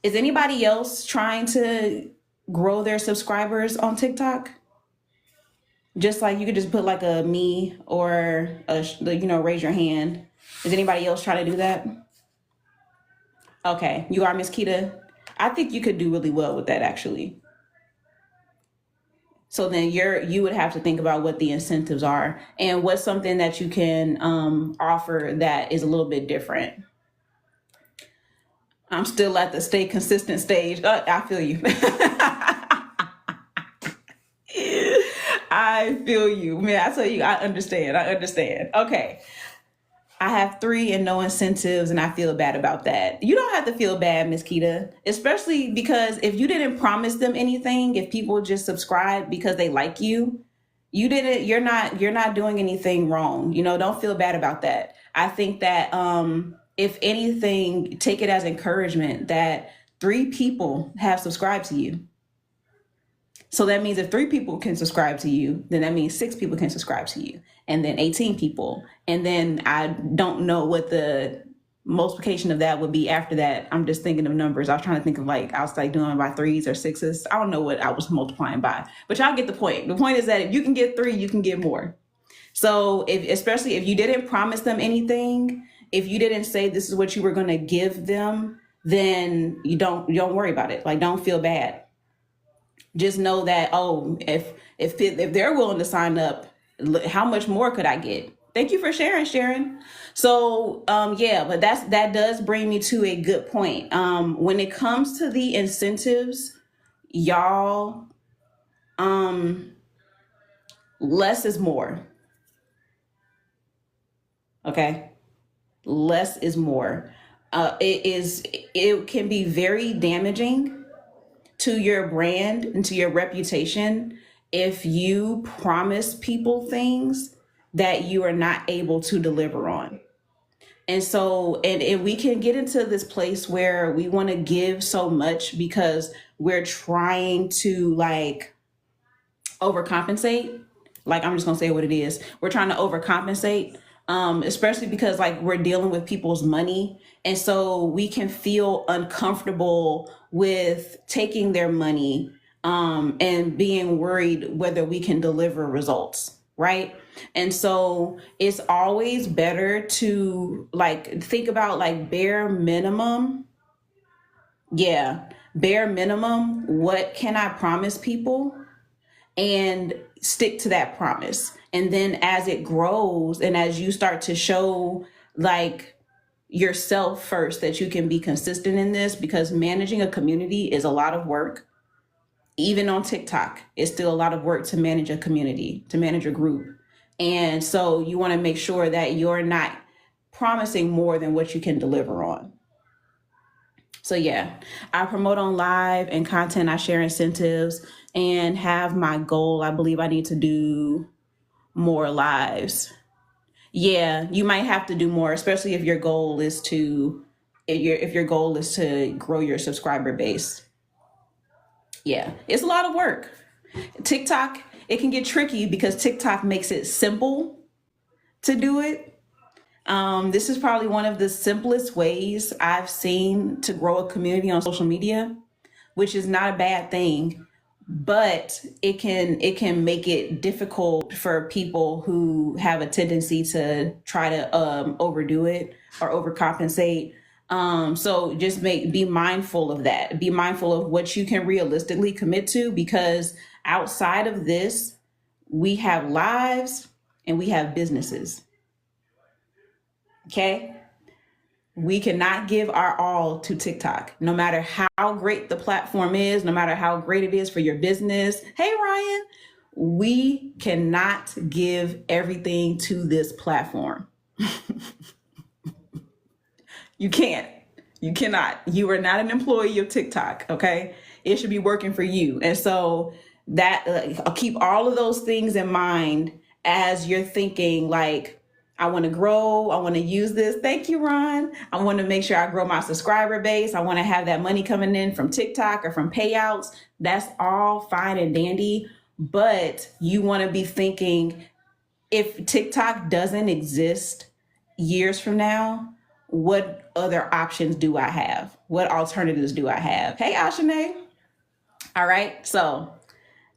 Is anybody else trying to grow their subscribers on TikTok? Just like you could just put like a me or raise your hand. Is anybody else trying to do that? Okay, you are, Miss Keita. I think you could do really well with that, actually. So then you would have to think about what the incentives are and what's something that you can offer that is a little bit different. I'm still at the stay consistent stage. I feel you. I feel you, man. I tell you, I understand. Okay. I have 3 and no incentives, and I feel bad about that. You don't have to feel bad, Miss Keita, especially because if you didn't promise them anything, if people just subscribe because they like you, you didn't. You're not doing anything wrong. Don't feel bad about that. I think that if anything, take it as encouragement that 3 people have subscribed to you. So that means if 3 people can subscribe to you, then that means 6 people can subscribe to you, and then 18 people. And then I don't know what the multiplication of that would be after that. I'm just thinking of numbers. I was trying to think of I was doing it by 3s or 6s. I don't know what I was multiplying by, but y'all get the point. The point is that if you can get 3, you can get more. So especially if you didn't promise them anything, if you didn't say this is what you were going to give them, then you don't worry about it. Don't feel bad. Just know that, if they're willing to sign up, how much more could I get? Thank you for sharing, Sharon. So yeah, but that does bring me to a good point. When it comes to the incentives, y'all, less is more. Okay, less is more. It can be very damaging to your brand and to your reputation if you promise people things that you are not able to deliver on. And so, and we can get into this place where we want to give so much because we're trying to overcompensate. I'm just gonna say what it is. We're trying to overcompensate, especially because we're dealing with people's money, and so we can feel uncomfortable with taking their money, and being worried whether we can deliver results, right? And so it's always better to think about bare minimum. Yeah, bare minimum. What can I promise people? And stick to that promise. And then as it grows and as you start to show yourself first that you can be consistent in this, because managing a community is a lot of work. Even on TikTok, it's still a lot of work to manage a community, to manage a group. And so you want to make sure that you're not promising more than what you can deliver on. So yeah, I promote on live and content. I share incentives and have my goal. I believe I need to do more lives. Yeah, you might have to do more, especially if your goal is to grow your subscriber base. Yeah, it's a lot of work. TikTok, it can get tricky because TikTok makes it simple to do it. This is probably one of the simplest ways I've seen to grow a community on social media, which is not a bad thing, but it can make it difficult for people who have a tendency to try to overdo it or overcompensate. So just be mindful of that. Be mindful of what you can realistically commit to, because outside of this, we have lives and we have businesses. Okay? We cannot give our all to TikTok, no matter how great the platform is, no matter how great it is for your business. Hey, Ryan, we cannot give everything to this platform. You can't. You cannot. You are not an employee of TikTok, okay? It should be working for you. And so that I'll keep all of those things in mind as you're thinking I want to grow. I want to use this. Thank you, Ron. I want to make sure I grow my subscriber base. I want to have that money coming in from TikTok or from payouts. That's all fine and dandy. But you want to be thinking, if TikTok doesn't exist years from now, what other options do I have? What alternatives do I have? Hey, Ashane. All right. So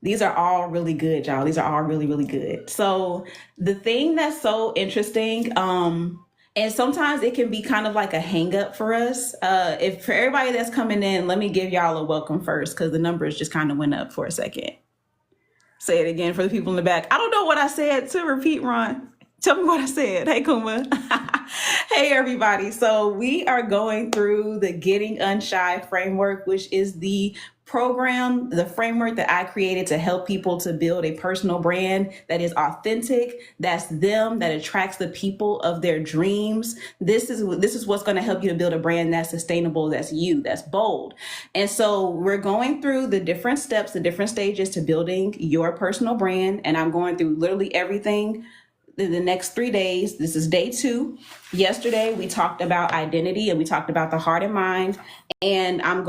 these are all really good, y'all. These are all really, really good. So the thing that's so interesting, and sometimes it can be kind of like a hang up for us. If for everybody that's coming in, let me give y'all a welcome first, because the numbers just kind of went up for a second. Say it again for the people in the back. I don't know what I said to repeat, Ron. Tell me what I said. Hey, Kuma. Hey, everybody. So we are going through the Getting Unshy framework, which is the program, the framework that I created to help people to build a personal brand that is authentic, that's them, that attracts the people of their dreams. This is what's going to help you to build a brand that's sustainable, that's you, that's bold. And so we're going through the different steps, the different stages to building your personal brand, and I'm going through literally everything in the next 3 days. This is day 2. Yesterday, we talked about identity and we talked about the heart and mind. And I'm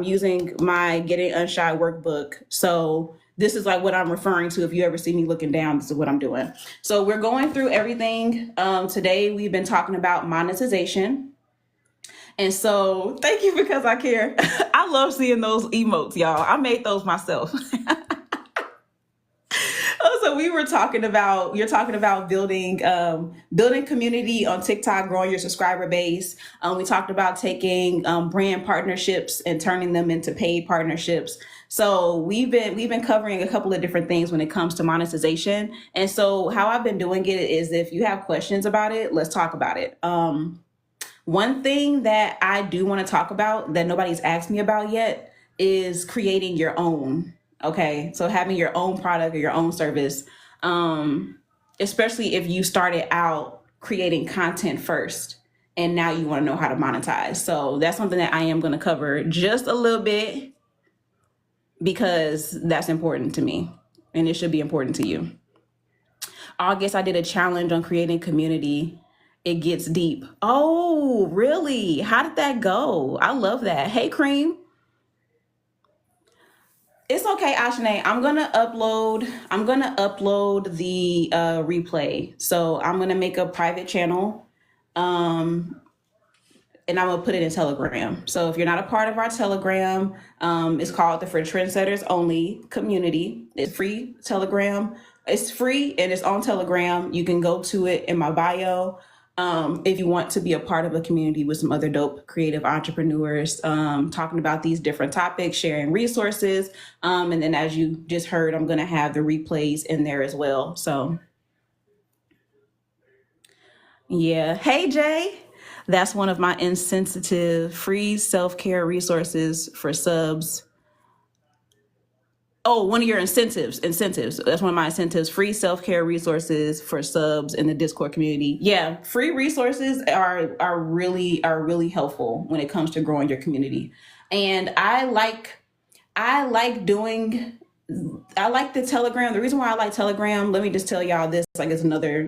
using my Getting Unshot workbook. So this is like what I'm referring to. If you ever see me looking down, this is what I'm doing. So we're going through everything. Today, we've been talking about monetization. And so thank you because I care. I love seeing those emotes, y'all. I made those myself. So you're talking about building community on TikTok, growing your subscriber base. We talked about taking brand partnerships and turning them into paid partnerships. So we've been covering a couple of different things when it comes to monetization. And so how I've been doing it is, if you have questions about it, let's talk about it. One thing that I do want to talk about that nobody's asked me about yet is creating your own. Okay, so having your own product or your own service, especially if you started out creating content first and now you want to know how to monetize. So that's something that I am going to cover just a little bit because that's important to me and it should be important to you. August, I did a challenge on creating community. It gets deep. Oh, really? How did that go? I love that. Hey, Cream. It's okay, Ashane. I'm gonna upload the replay. So I'm gonna make a private channel. And I'm gonna put it in Telegram. So if you're not a part of our Telegram, it's called the For Trendsetters Only Community. It's free Telegram. It's free and it's on Telegram. You can go to it in my bio. If you want to be a part of a community with some other dope creative entrepreneurs, talking about these different topics, sharing resources. And then as you just heard, I'm gonna have the replays in there as well. So yeah. Hey, Jay. That's one of my insensitive free self-care resources for subs. Oh, one of your incentives. That's one of my incentives, free self-care resources for subs in the Discord community. Yeah, free resources are really helpful when it comes to growing your community. And I like the Telegram. The reason why I like Telegram, let me just tell y'all this, like it's another,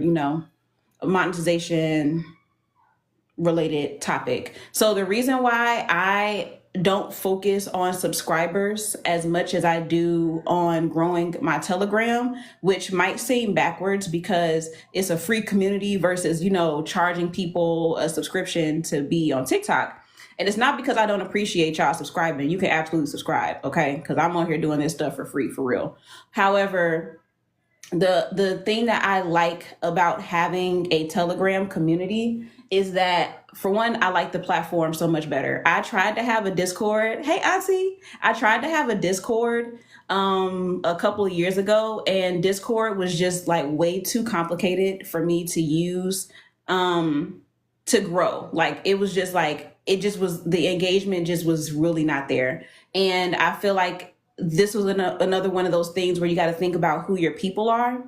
monetization related topic. So the reason why I don't focus on subscribers as much as I do on growing my Telegram, which might seem backwards because it's a free community versus, charging people a subscription to be on TikTok. And it's not because I don't appreciate y'all subscribing. You can absolutely subscribe, okay? Because I'm on here doing this stuff for free, for real. However, the thing that I like about having a Telegram community is that, for one, I like the platform so much better. I tried to have a Discord. Hey, Auntie. I tried to have a Discord a couple of years ago, and Discord was just like way too complicated for me to use to grow. Like it was just like the engagement just was really not there. And I feel like this was another one of those things where you got to think about who your people are.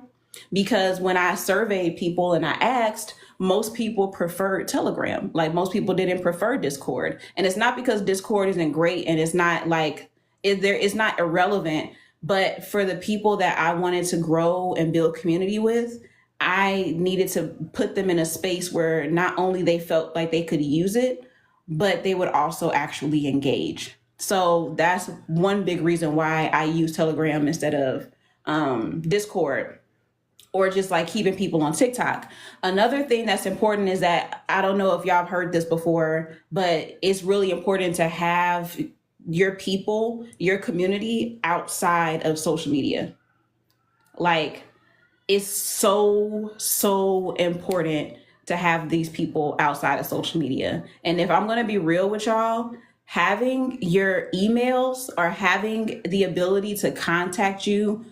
Because when I surveyed people and I asked, most people preferred Telegram. Like most people didn't prefer Discord. And it's not because Discord isn't great and it's not like, it's not irrelevant. But for the people that I wanted to grow and build community with, I needed to put them in a space where not only they felt like they could use it, but they would also actually engage. So that's one big reason why I use Telegram instead of Discord, or just like keeping people on TikTok. Another thing that's important is that, I don't know if y'all have heard this before, but it's really important to have your people, your community outside of social media. Like it's so important to have these people outside of social media. And if I'm going to be real with y'all, having your emails or having the ability to contact you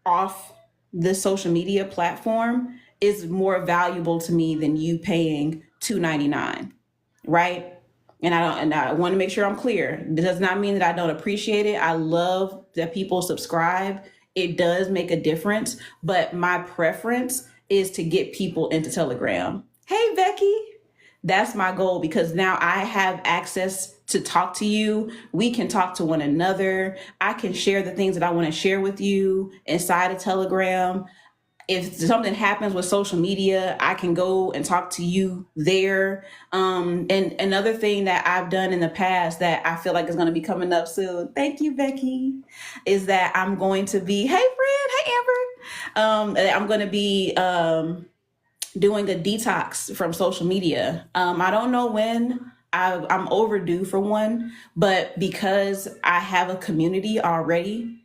off the social media platform is more valuable to me than you paying $2.99, right? And I want to make sure I'm clear. It does not mean that I don't appreciate it. I love that people subscribe. It does make a difference, but my preference is to get people into Telegram. Hey, Becky. That's my goal, because now I have access to talk to you. We can talk to one another. I can share the things that I want to share with you inside of Telegram. If something happens with social media, I can go and talk to you there. And another thing that I've done in the past that I feel like is going to be coming up soon, thank you, Becky, is that I'm going to be, hey, friend, hey, Amber. I'm going to be doing a detox from social media. I don't know when. I'm overdue for one, but because I have a community already,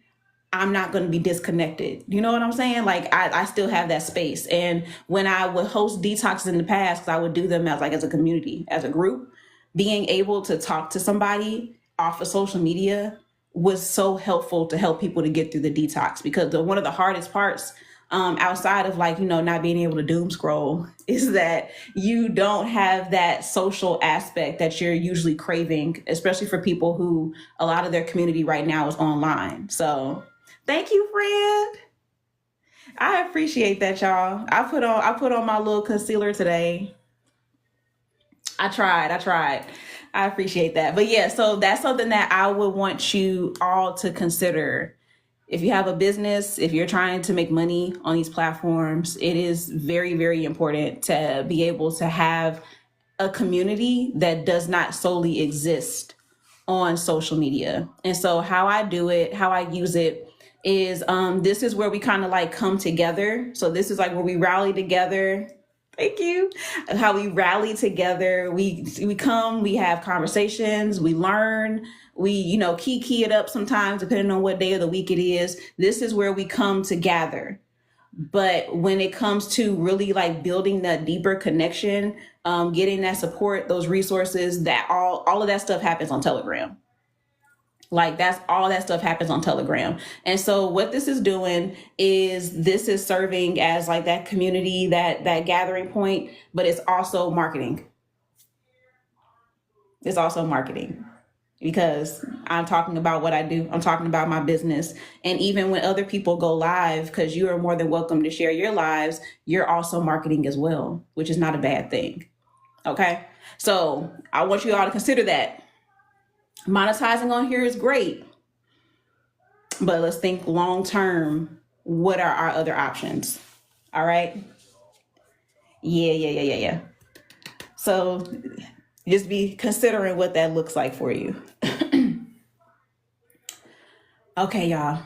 I'm not going to be disconnected. You know what I'm saying? Like I still have that space. And when I would host detoxes in the past, 'cause I would do them as like as a community, as a group, being able to talk to somebody off of social media was so helpful to help people to get through the detox, because one of the hardest parts, outside of like, not being able to doom scroll, is that you don't have that social aspect that you're usually craving, especially for people who a lot of their community right now is online. So thank you, friend. I appreciate that, y'all. I put on my little concealer today. I tried. I appreciate that. But yeah, so that's something that I would want you all to consider. If you have a business, if you're trying to make money on these platforms, it is very, very important to be able to have a community that does not solely exist on social media. And so how I do it, how I use it is this is where we kind of like come together. So this is like where we rally together. Thank you. How we rally together. We come, we have conversations, we learn, we, key it up sometimes depending on what day of the week it is. This is where we come to gather. But when it comes to really like building that deeper connection, getting that support, those resources, that all of that stuff happens on Telegram. Like that's all that stuff happens on Telegram. And so what this is doing is this is serving as like that community, that gathering point, but it's also marketing. It's also marketing, because I'm talking about what I do. I'm talking about my business. And even when other people go live, because you are more than welcome to share your lives, you're also marketing as well, which is not a bad thing. Okay. So I want you all to consider that. Monetizing on here is great, but let's think long term. What are our other options? All right. Yeah. So just be considering what that looks like for you. Okay, y'all.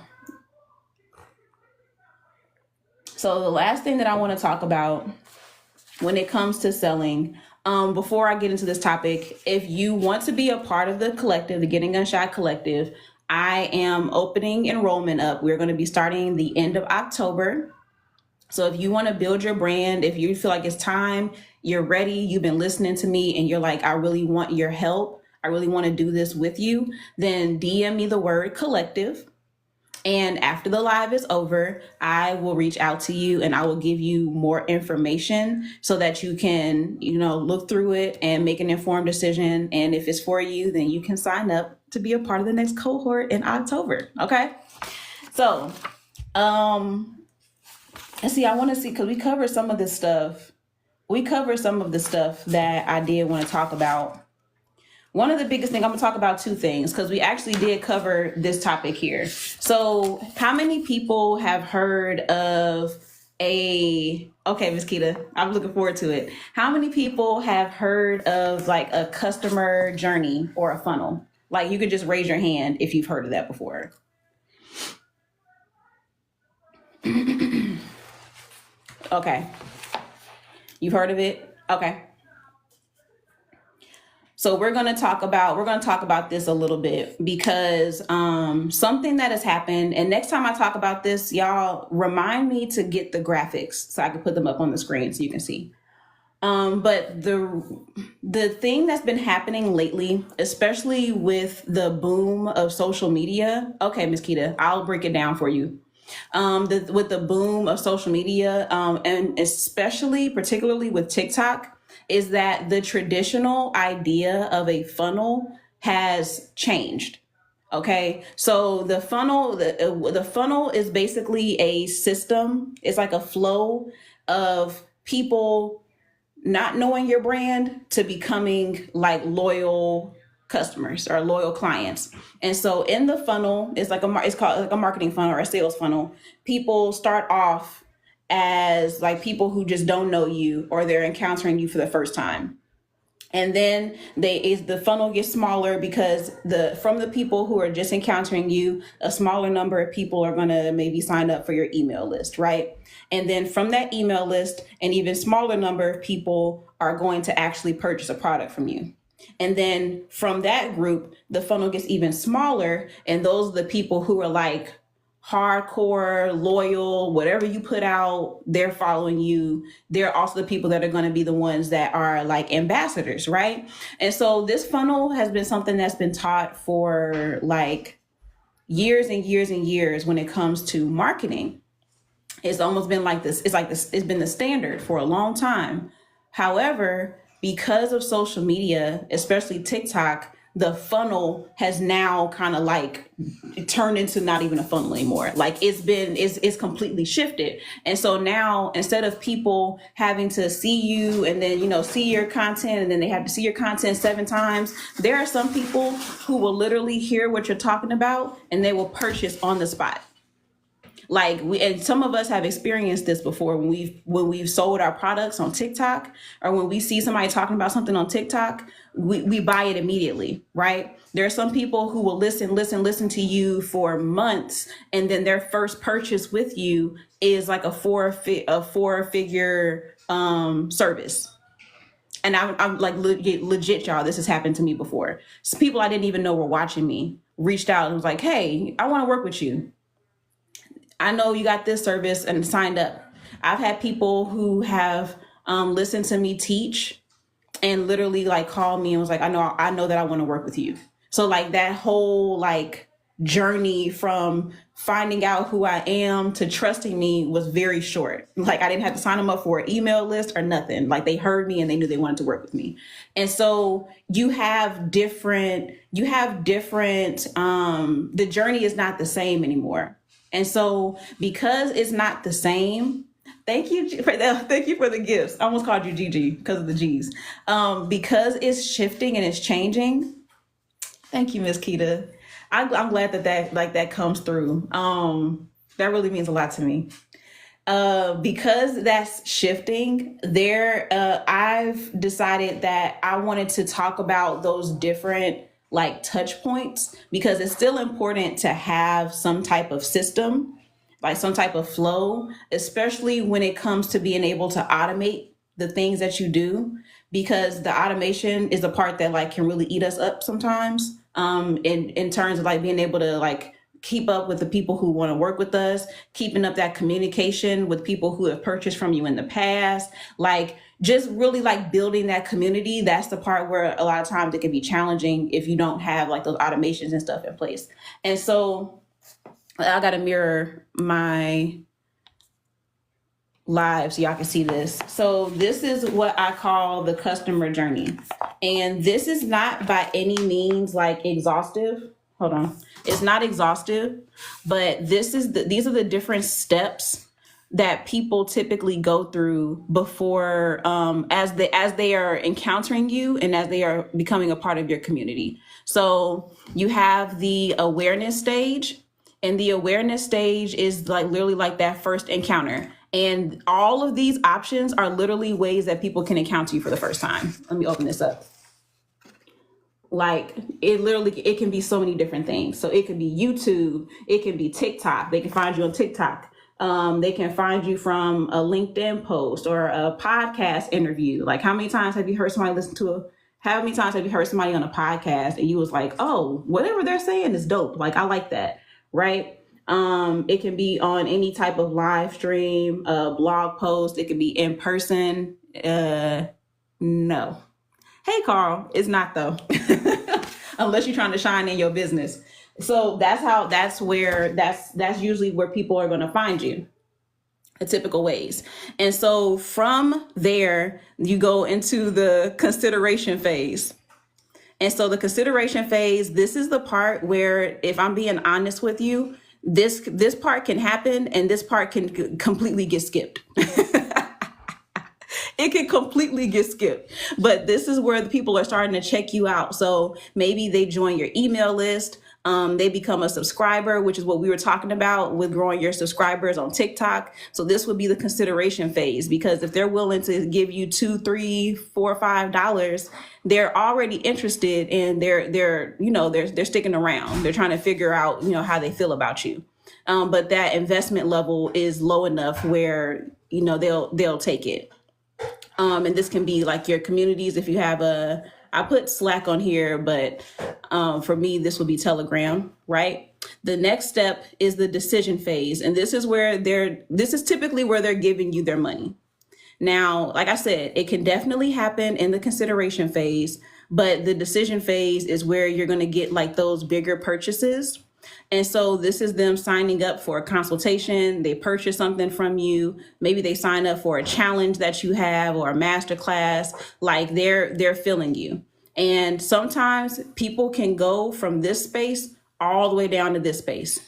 So the last thing that I want to talk about when it comes to selling, before I get into this topic, if you want to be a part of the collective, the Getting Gunshot Collective, I am opening enrollment up. We're going to be starting the end of October. So if you want to build your brand, if you feel like it's time, you're ready, you've been listening to me and you're like, I really want your help, I really want to do this with you, then DM me the word collective. And after the live is over, I will reach out to you and I will give you more information so that you can, look through it and make an informed decision. And if it's for you, then you can sign up to be a part of the next cohort in October. Okay. So, let's see, I want to see, because we covered some of this stuff. We covered some of the stuff that I did want to talk about. One of the biggest things, I'm going to talk about two things, because we actually did cover this topic here. So how many people have heard of okay, Ms. Keita, I'm looking forward to it. How many people have heard of like a customer journey or a funnel? Like you could just raise your hand if you've heard of that before. Okay. You've heard of it? Okay. So we're going to talk about this a little bit, because something that has happened, and next time I talk about this, y'all remind me to get the graphics so I can put them up on the screen so you can see. But the thing that's been happening lately, especially with the boom of social media. Okay, Ms. Keita, I'll break it down for you. With the boom of social media, and particularly with TikTok, is that the traditional idea of a funnel has changed. Okay, so the funnel is basically a system. It's like a flow of people not knowing your brand to becoming like loyal customers or loyal clients. And so in the funnel, it's called like a marketing funnel or a sales funnel. People start off as like people who just don't know you or they're encountering you for the first time. And then the funnel gets smaller because the people who are just encountering you, a smaller number of people are going to maybe sign up for your email list, right? And then from that email list, an even smaller number of people are going to actually purchase a product from you. And then from that group, the funnel gets even smaller, and those are the people who are like hardcore, loyal, whatever you put out, they're following you. They're also the people that are going to be the ones that are like ambassadors, right? And so this funnel has been something that's been taught for like years and years and years when it comes to marketing. It's almost been like this. It's been the standard for a long time. However, because of social media, especially TikTok, the funnel has now kind of like turned into not even a funnel anymore. Like it's completely shifted. And so now instead of people having to see you and then, see your content and then they have to see your content 7 times, there are some people who will literally hear what you're talking about and they will purchase on the spot. Like and some of us have experienced this before when we've sold our products on TikTok, or when we see somebody talking about something on TikTok, we buy it immediately, right? There are some people who will listen to you for months, and then their first purchase with you is like a four figure service. And I'm like legit, y'all. This has happened to me before. So people I didn't even know were watching me reached out and was like, "Hey, I want to work with you. I know you got this service," and signed up. I've had people who have listened to me teach and literally like called me and was like, I know that I want to work with you. So like that whole like journey from finding out who I am to trusting me was very short. Like I didn't have to sign them up for an email list or nothing. Like they heard me and they knew they wanted to work with me. And so you have different, the journey is not the same anymore. And so because it's not the same, thank you for the gifts. I almost called you Gigi because of the G's. Because it's shifting and it's changing. Thank you, Miss Keita. I'm glad that comes through. That really means a lot to me. Because that's shifting I've decided that I wanted to talk about those different like touch points, because it's still important to have some type of system, like some type of flow, especially when it comes to being able to automate the things that you do, because the automation is the part that like can really eat us up sometimes, in terms of like being able to like keep up with the people who want to work with us, keeping up that communication with people who have purchased from you in the past, like just really like building that community. That's the part where a lot of times it can be challenging if you don't have like those automations and stuff in place. And so I got to mirror my live so y'all can see this. So this is what I call the customer journey. And this is not by any means like exhaustive. Hold on. It's not exhaustive, but these are the different steps that people typically go through before, as they are encountering you and as they are becoming a part of your community. So you have the awareness stage, and the awareness stage is like literally like that first encounter. And all of these options are literally ways that people can encounter you for the first time. Let me open this up. Like it can be so many different things. So it could be YouTube, it can be TikTok. They can find you on TikTok. They can find you from a LinkedIn post or a podcast interview. Like how many times have you heard somebody on a podcast and you was like, oh, whatever they're saying is dope. Like I like that, right? It can be on any type of live stream, blog post. It could be in person. No. Hey, Carl, it's not though, unless you're trying to shine in your business. So that's usually where people are going to find you. a typical ways. And so from there, you go into the consideration phase. And so the consideration phase, this is the part where, if I'm being honest with you, this part can happen and this part can completely get skipped. It can completely get skipped. But this is where the people are starting to check you out. So maybe they join your email list. They become a subscriber, which is what we were talking about with growing your subscribers on TikTok. So this would be the consideration phase, because if they're willing to give you $2, $3, $4, $5, they're already interested, and they're sticking around. They're trying to figure out, how they feel about you. But that investment level is low enough where, they'll take it. And this can be like your communities. If you have I put Slack on here, but for me, this would be Telegram, right? The next step is the decision phase. And this is typically where they're giving you their money. Now, like I said, it can definitely happen in the consideration phase, but the decision phase is where you're going to get like those bigger purchases. And so this is them signing up for a consultation. They purchase something from you. Maybe they sign up for a challenge that you have or a master class. Like they're filling you. And sometimes people can go from this space all the way down to this space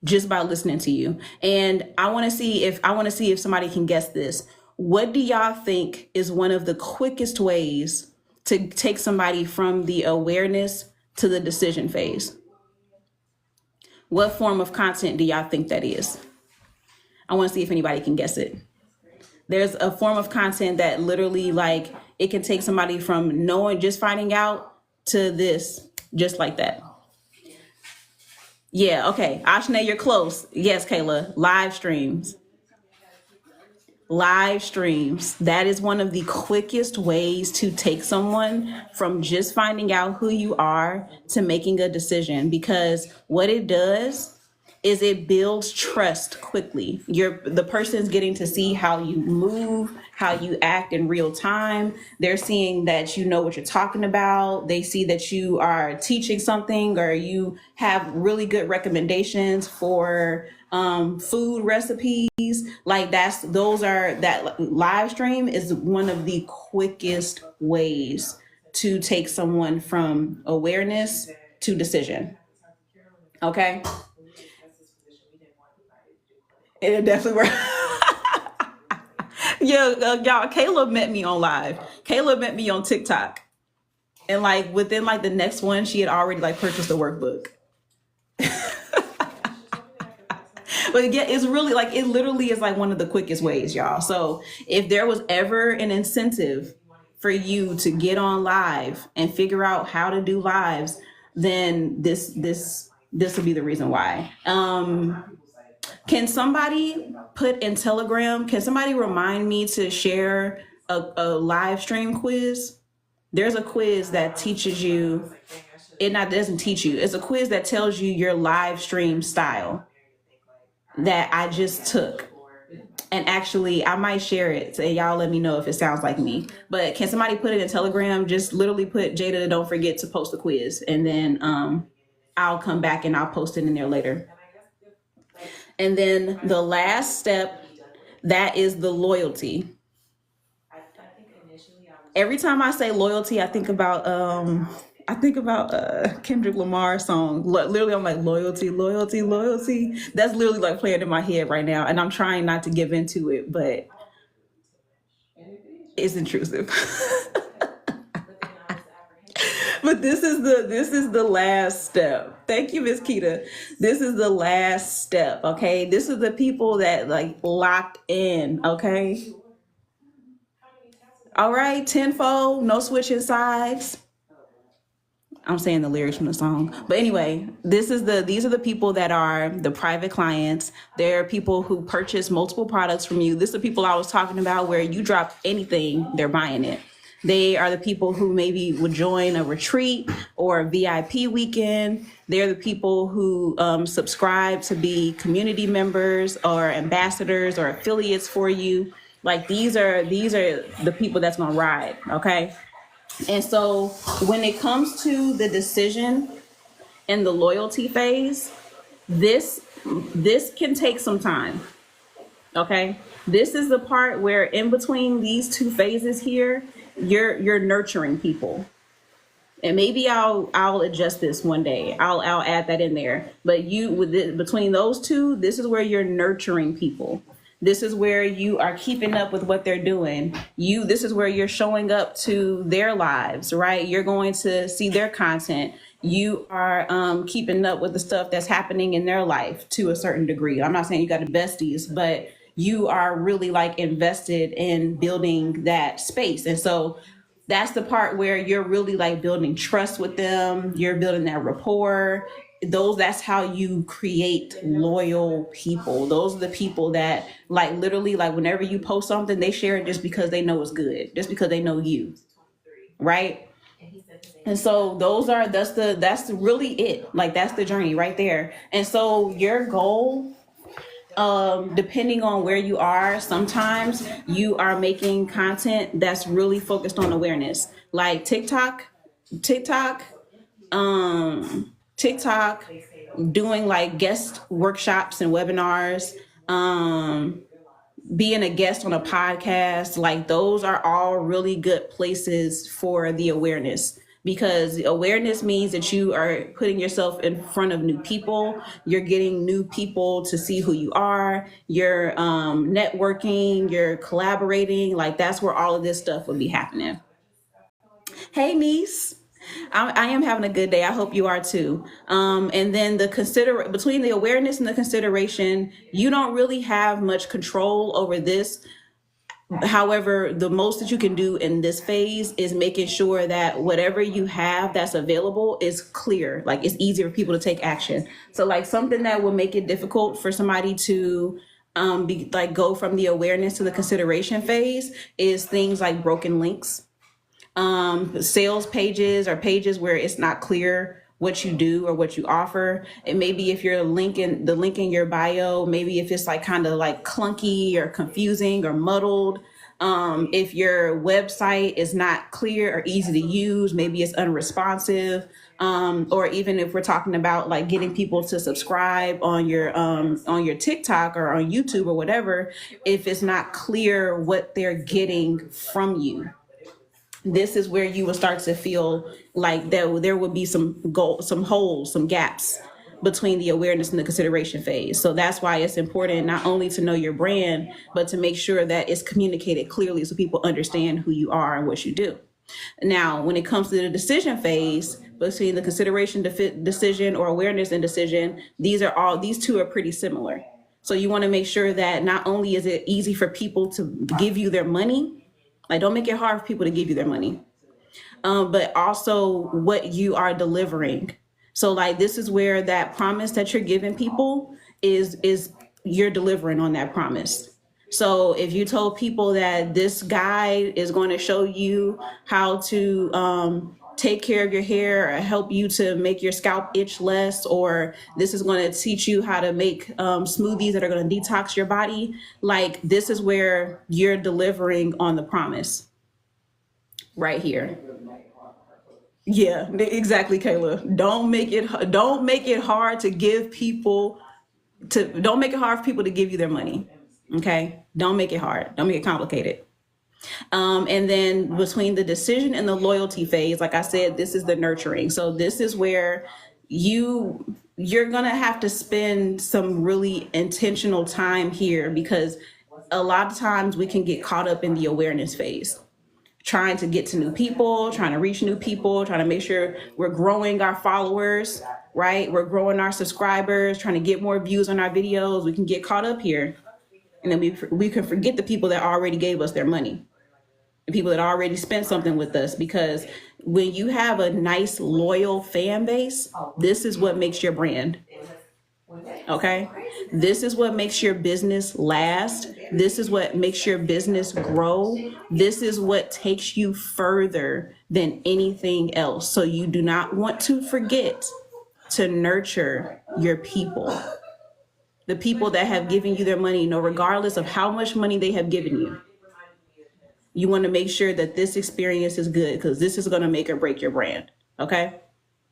just by listening to you. And I want to see if somebody can guess this. What do y'all think is one of the quickest ways to take somebody from the awareness to the decision phase? What form of content do y'all think that is? I want to see if anybody can guess it. There's a form of content that literally, like, it can take somebody from just finding out to this, just like that. Yeah, okay. Ashna, you're close. Yes, Kayla. Live streams. Live streams. That is one of the quickest ways to take someone from just finding out who you are to making a decision, because what it does is it builds trust quickly. The person's getting to see how you move, how you act in real time. They're seeing that you know what you're talking about. They see that you are teaching something, or you have really good recommendations for food recipes. Like that live stream is one of the quickest ways to take someone from awareness to decision. Okay. It definitely works. Yeah, y'all, Caleb met me on live. Caleb met me on TikTok. And like within like the next one, she had already like purchased the workbook. But yeah, it's really like, it literally is like one of the quickest ways, y'all. So if there was ever an incentive for you to get on live and figure out how to do lives, then this would be the reason why. Can somebody put in Telegram, can somebody remind me to share a live stream quiz? There's a quiz that teaches you, doesn't teach you. It's a quiz that tells you your live stream style that I just took. And actually, I might share it. So y'all let me know if it sounds like me. But can somebody put it in Telegram? Just literally put, Jada, don't forget to post the quiz. And then I'll come back and I'll post it in there later. And then the last step, that is the loyalty. Every time I say loyalty, I think about Kendrick Lamar's song. Literally, I'm like, loyalty, loyalty, loyalty. That's literally like playing in my head right now. And I'm trying not to give into it, but it's intrusive. But this is the last step. Thank you, Miss Keita. This is the last step, okay? This is the people that like locked in, okay? All right, tenfold, no switching sides. I'm saying the lyrics from the song. But anyway, these are the people that are the private clients. They're people who purchase multiple products from you. This is the people I was talking about, where you drop anything, they're buying it. They are the people who maybe would join a retreat or a VIP weekend. They're the people who subscribe to be community members or ambassadors or affiliates for you. Like these are the people that's gonna ride, okay? And so when it comes to the decision and the loyalty phase, this can take some time. Okay, this is the part where in between these two phases here, you're nurturing people. And maybe I'll adjust this one day. I'll add that in there. But you with it, between those two, this is where you're nurturing people. This is where you are keeping up with what they're doing. This is where you're showing up to their lives, right? You're going to see their content. You are keeping up with the stuff that's happening in their life to a certain degree. I'm not saying you got the besties, but you are really like invested in building that space. And so that's the part where you're really like building trust with them. You're building that rapport. That's how you create loyal people. Those are the people that like literally like whenever you post something, they share it just because they know it's good, just because they know you, right? And so that's really it. Like that's the journey right there. And so your goal, depending on where you are, sometimes you are making content that's really focused on awareness, like tiktok TikTok, doing like guest workshops and webinars, being a guest on a podcast. Like those are all really good places for the awareness, because awareness means that you are putting yourself in front of new people. You're getting new people to see who you are. You're networking, you're collaborating. Like that's where all of this stuff would be happening. Hey, niece. I am having a good day. I hope you are too. And then between the awareness and the consideration, you don't really have much control over this. However, the most that you can do in this phase is making sure that whatever you have that's available is clear, like it's easier for people to take action. So like something that will make it difficult for somebody to go from the awareness to the consideration phase is things like broken links, sales pages, or pages where it's not clear what you do or what you offer. And maybe if you're linking the link in your bio, maybe if it's like kind of like clunky or confusing or muddled. If your website is not clear or easy to use, maybe it's unresponsive. Or even if we're talking about like getting people to subscribe on your TikTok or on YouTube or whatever, if it's not clear what they're getting from you, this is where you will start to feel like there would be some holes, some gaps between the awareness and the consideration phase. So that's why it's important not only to know your brand, but to make sure that it's communicated clearly so people understand who you are and what you do. Now, when it comes to the decision phase, between the consideration, decision, or awareness and decision, these two are pretty similar. So you want to make sure that not only is it easy for people to give you their money, like don't make it hard for people to give you their money, but also what you are delivering. So like this is where that promise that you're giving people is you're delivering on that promise. So if you told people that this guide is going to show you how to take care of your hair or help you to make your scalp itch less, or this is going to teach you how to make smoothies that are going to detox your body, like this is where you're delivering on the promise right here. Yeah, exactly, Kayla. Don't make it hard to give people don't make it hard for people to give you their money. Okay? Don't make it hard. Don't make it complicated. And then between the decision and the loyalty phase, like I said, this is the nurturing. So this is where you're gonna have to spend some really intentional time here, because a lot of times we can get caught up in the awareness phase, trying to get to new people, trying to reach new people, trying to make sure we're growing our followers, right? We're growing our subscribers, trying to get more views on our videos. We can get caught up here. And then we can forget the people that already gave us their money, the people that already spent something with us. Because when you have a nice, loyal fan base, this is what makes your brand. Okay? This is what makes your business last. This is what makes your business grow. This is what takes you further than anything else. So you do not want to forget to nurture your people. The people that have given you their money, regardless of how much money they have given you. You want to make sure that this experience is good, because this is going to make or break your brand. Okay?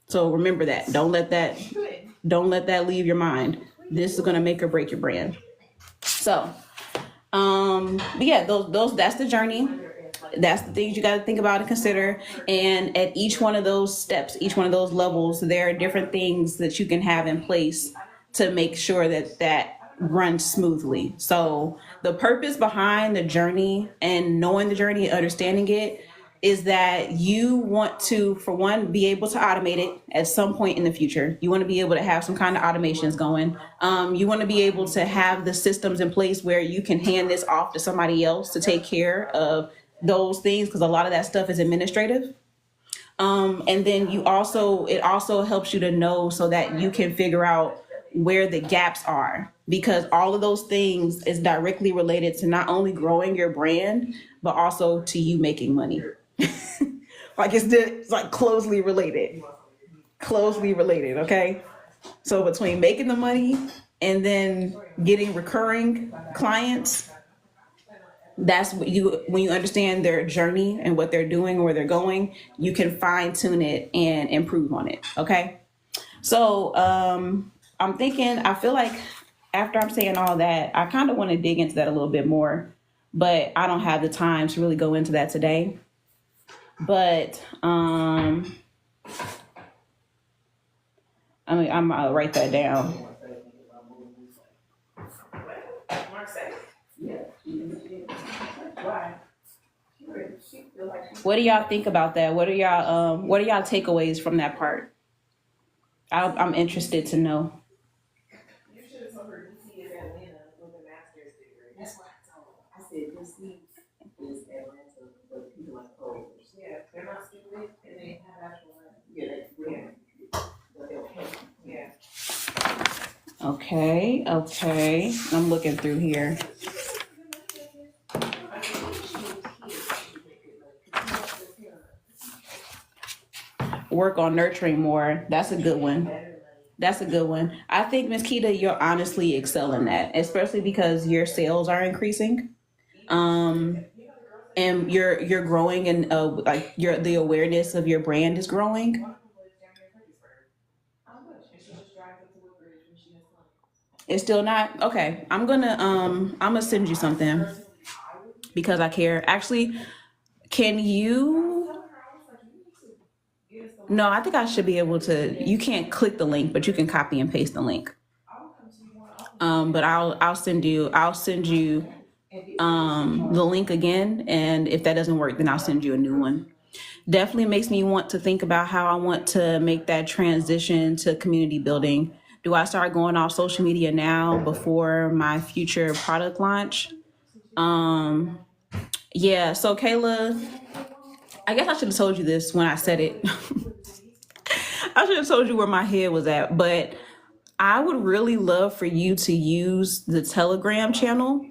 So remember that. Don't let that leave your mind. This is going to make or break your brand. So But yeah, those that's the journey. That's the things you got to think about and consider. And at each one of those steps, each one of those levels, there are different things that you can have in place to make sure that that runs smoothly. So the purpose behind the journey and knowing the journey and understanding it is that you want to, for one, be able to automate it at some point in the future. You want to be able to have some kind of automations going. You want to be able to have the systems in place where you can hand this off to somebody else to take care of those things, because a lot of that stuff is administrative. And then it also helps you to know so that you can figure out where the gaps are, because all of those things is directly related to not only growing your brand, but also to you making money. Like it's like closely related. Okay. So between making the money and then getting recurring clients, that's what when you understand their journey and what they're doing, where they're going, you can fine tune it and improve on it. Okay. So I'm thinking, I feel like after I'm saying all that, I kind of want to dig into that a little bit more, but I don't have the time to really go into that today. But I'm gonna write that down. What do y'all think about that? What are y'all takeaways from that part? I'm interested to know. You should have told her DC is Atlanta with a master's degree. That's what I told her. I said DC is Atlanta, but people like Polish. Yeah, they're not stupid and they have actual money. Yeah, but they'll pay. Yeah. Okay. I'm looking through here. Work on nurturing more. That's a good one. That's a good one. I think, Miss Keita, you're honestly excelling that, especially because your sales are increasing. And you're growing, and like the awareness of your brand is growing. It's still not okay. I'm gonna send you something because I care. Actually, can you? No, I think I should be able to. You can't click the link, but you can copy and paste the link. But I'll send you the link again, and if that doesn't work, then I'll send you a new one. Definitely makes me want to think about how I want to make that transition to community building. Do I start going off social media now before my future product launch? Yeah, so Kayla, I guess I should have told you this when I said it. I should have told you where my head was at, but I would really love for you to use the Telegram channel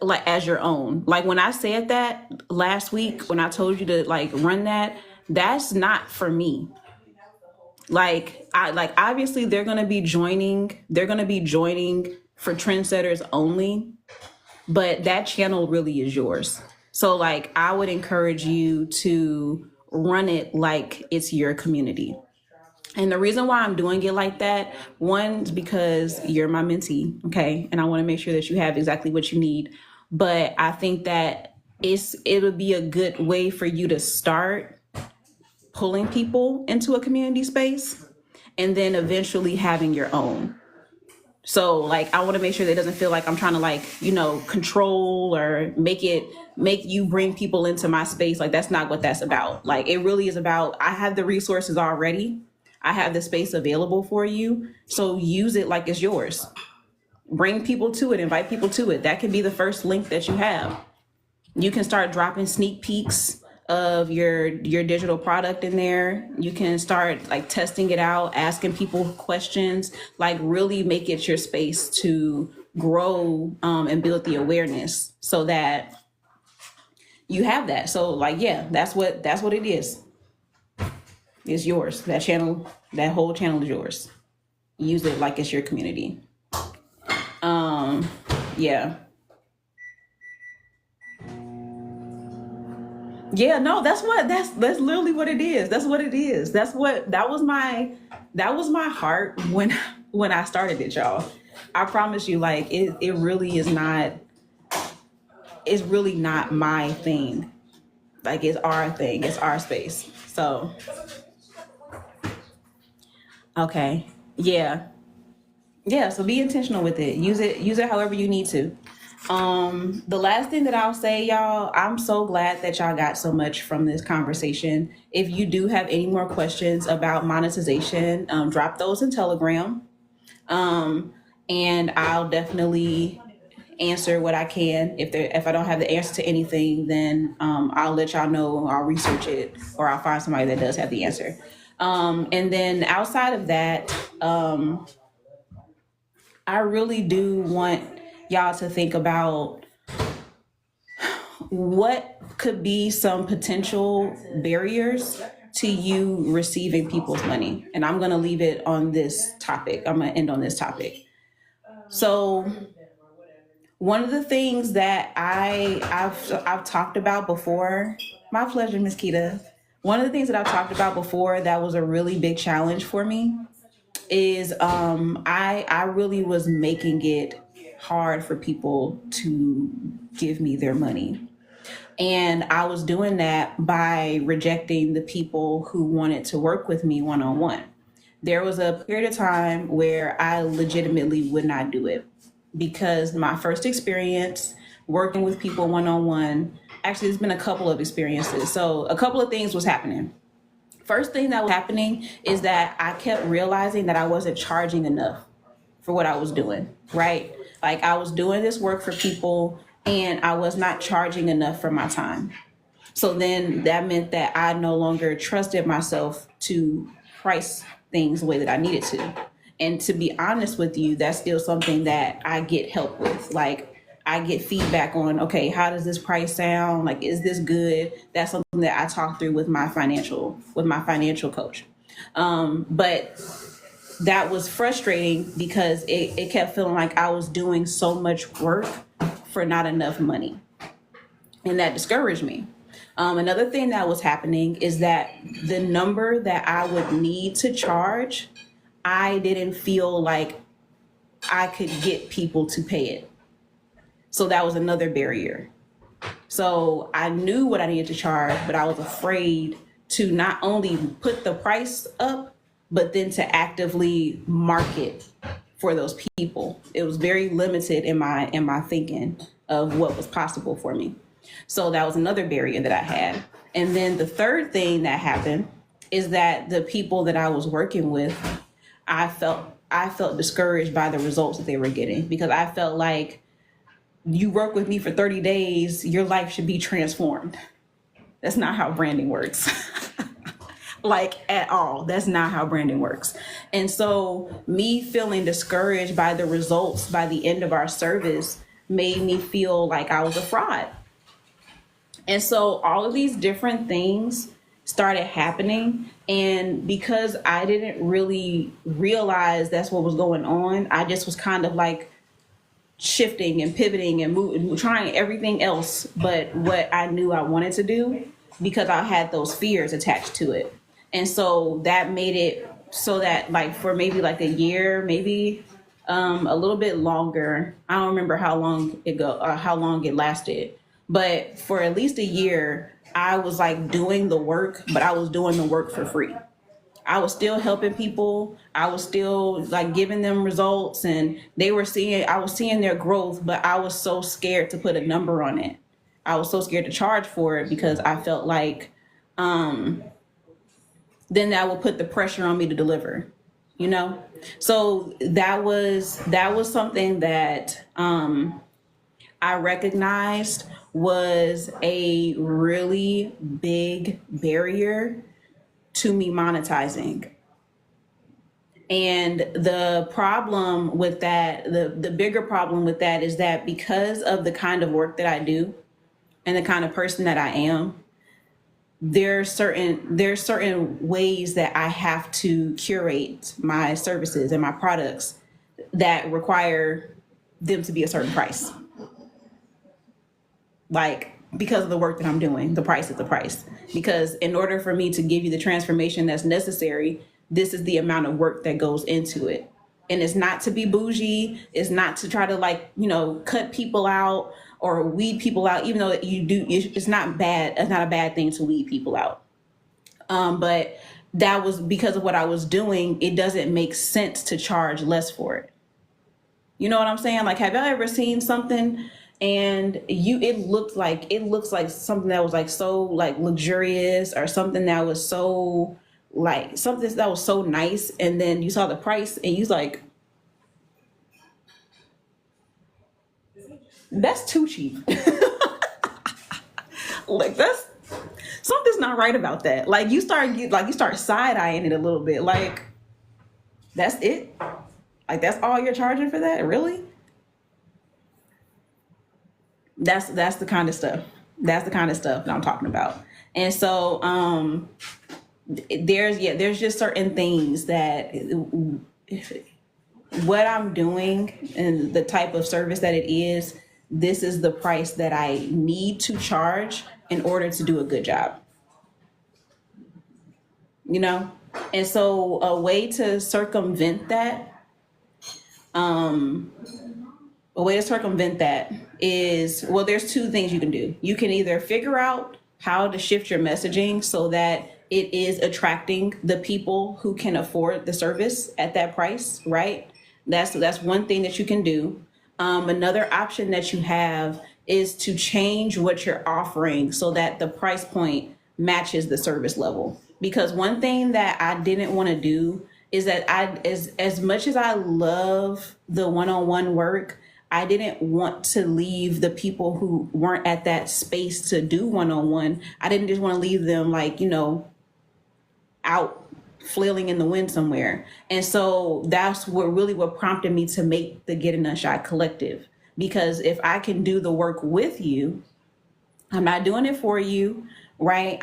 like as your own. Like when I said that last week, when I told you to like run that, that's not for me. Like obviously they're gonna be joining for trendsetters only, but that channel really is yours. So like I would encourage you to run it like it's your community. And the reason why I'm doing it like that, one, is because you're my mentee, okay? And I want to make sure that you have exactly what you need. But I think that it would be a good way for you to start pulling people into a community space and then eventually having your own. So like I want to make sure that it doesn't feel like I'm trying to like, control or make you bring people into my space. Like that's not what that's about. Like it really is about, I have the resources already. I have the space available for you. So use it like it's yours. Bring people to it, invite people to it. That can be the first link that you have. You can start dropping sneak peeks of your digital product in there. You can start like testing it out, asking people questions, like really make it your space to grow and build the awareness so that you have that. So like, yeah, that's what it is. It's yours. That channel, that whole channel is yours. Use it like it's your community. Yeah. Yeah, no, that's literally what it is. That's what it is. That was my heart when I started it, y'all. I promise you, like it really is not it's really not my thing. Like, it's our thing, it's our space. So, okay. Yeah. Yeah, so be intentional with it. Use it however you need to. The last thing that I'll say, y'all, I'm so glad that y'all got so much from this conversation. If you do have any more questions about monetization, drop those in Telegram. And I'll definitely answer what I can. If I don't have the answer to anything, then I'll let y'all know. I'll research it, or I'll find somebody that does have the answer. And then outside of that, I really do want y'all to think about what could be some potential barriers to you receiving people's money. And I'm going to leave it on this topic. I'm going to end on this topic. So, one of the things that I've talked about before, my pleasure, Miss Keita. One of the things that I've talked about before that was a really big challenge for me is I really was making it hard for people to give me their money. And I was doing that by rejecting the people who wanted to work with me one on one. There was a period of time where I legitimately would not do it because my first experience working with people one on one, actually, there's been a couple of experiences. So, a couple of things was happening. First thing that was happening is that I kept realizing that I wasn't charging enough for what I was doing, right? Like, I was doing this work for people and I was not charging enough for my time. So then that meant that I no longer trusted myself to price things the way that I needed to. And to be honest with you, that's still something that I get help with. Like, I get feedback on, okay, how does this price sound? Like, is this good? That's something that I talk through with my financial coach. But that was frustrating because it kept feeling like I was doing so much work for not enough money. And that discouraged me. Another thing that was happening is that the number that I would need to charge, I didn't feel like I could get people to pay it. So that was another barrier. So I knew what I needed to charge, but I was afraid to not only put the price up, but then to actively market for those people. It was very limited in my thinking of what was possible for me. So that was another barrier that I had. And then the third thing that happened is that the people that I was working with, I felt discouraged by the results that they were getting, because I felt like, you work with me for 30 days, your life should be transformed. That's not how branding works. Like, at all. That's not how branding works. And so me feeling discouraged by the results by the end of our service made me feel like I was a fraud. And so all of these different things started happening. And because I didn't really realize that's what was going on, I just was kind of like shifting and pivoting and moving, trying everything else but what I knew I wanted to do, because I had those fears attached to it. And so that made it so that, like, for maybe like a year, maybe a little bit longer. I don't remember how long it lasted, but for at least a year, I was like doing the work, but I was doing the work for free. I was still helping people. I was still like giving them results, and I was seeing their growth, but I was so scared to put a number on it. I was so scared to charge for it because I felt like then that would put the pressure on me to deliver, you know? So that was something that I recognized was a really big barrier to me monetizing. And the problem with that, the bigger problem with that, is that because of the kind of work that I do and the kind of person that I am, there's certain ways that I have to curate my services and my products that require them to be a certain price. Like, because of the work that I'm doing, the price is the price. Because in order for me to give you the transformation that's necessary, this is the amount of work that goes into it. And it's not to be bougie. It's not to try to, like, cut people out or weed people out, even though you do, it's not bad. It's not a bad thing to weed people out. But that was because of what I was doing. It doesn't make sense to charge less for it. You know what I'm saying? Like, have y'all ever seen something and it looks like something that was like so like luxurious, or something that was so like something that was so nice, and then you saw the price and you was like, that's too cheap. Like, that's something's not right about that. Like, you start side eyeing it a little bit. Like, that's it. Like, that's all you're charging for that? Really? That's the kind of stuff. That's the kind of stuff that I'm talking about. And so there's just certain things that what I'm doing and the type of service that it is, this is the price that I need to charge in order to do a good job. You know? And so a way to circumvent that, a way to circumvent that is, well, there's two things you can do. You can either figure out how to shift your messaging so that it is attracting the people who can afford the service at that price, right? That's one thing that you can do. Another option that you have is to change what you're offering so that the price point matches the service level. Because one thing that I didn't want to do is that as much as I love the one-on-one work, I didn't want to leave the people who weren't at that space to do one-on-one. I didn't just want to leave them like, out flailing in the wind somewhere. And so that's what prompted me to make the Get It Unshot Collective. Because if I can do the work with you, I'm not doing it for you, right?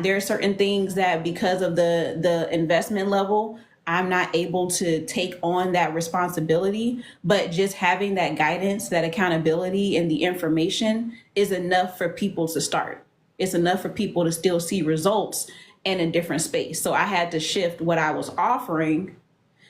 There are certain things that because of the investment level, I'm not able to take on that responsibility, but just having that guidance, that accountability, and the information is enough for people to start. It's enough for people to still see results in a different space. So I had to shift what I was offering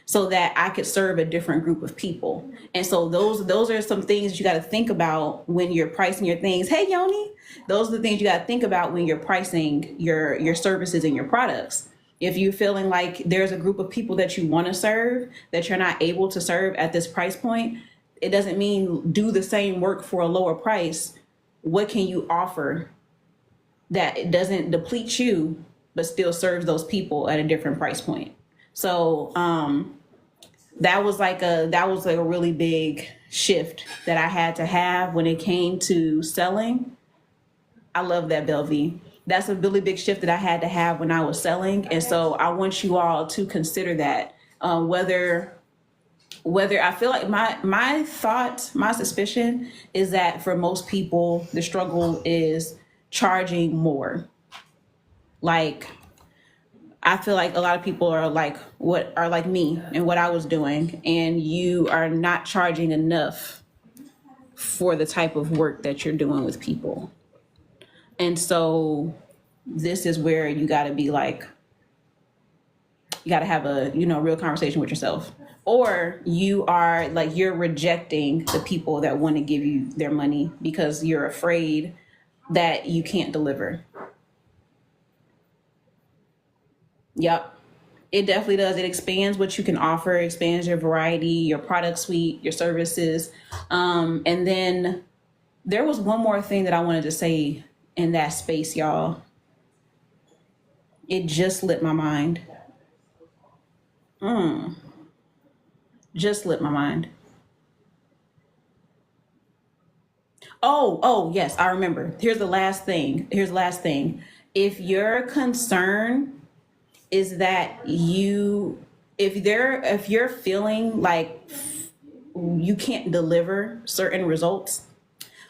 so that I could serve a different group of people. And so those are some things you got to think about when you're pricing your things. Hey, Yoni, those are the things you got to think about when you're pricing your services and your products. If you're feeling like there's a group of people that you want to serve that you're not able to serve at this price point, it doesn't mean do the same work for a lower price. What can you offer that it doesn't deplete you, but still serves those people at a different price point? So that was like a really big shift that I had to have when it came to selling. I love that, Belvie. That's a really big shift that I had to have when I was selling. And so I want you all to consider that, whether I feel like my suspicion is that for most people, the struggle is charging more. Like, I feel like a lot of people are like me and what I was doing, and you are not charging enough for the type of work that you're doing with people. And so this is where you got to be like, you got to have a, real conversation with yourself. Or you're rejecting the people that want to give you their money because you're afraid that you can't deliver. Yep. It definitely does. It expands what you can offer, expands your variety, your product suite, your services. And then there was one more thing that I wanted to say in that space, y'all. It just slipped my mind. Just slipped my mind. Oh, yes, I remember. Here's the last thing. If your concern is that if you're feeling like you can't deliver certain results,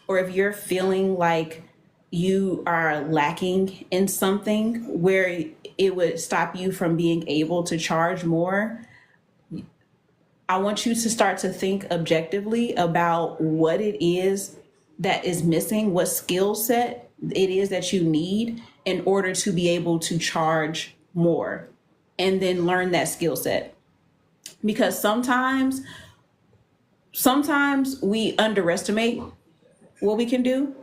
or if you're feeling like you are lacking in something where it would stop you from being able to charge more, I want you to start to think objectively about what it is that is missing, what skill set it is that you need in order to be able to charge more, and then learn that skill set. Because sometimes we underestimate what we can do,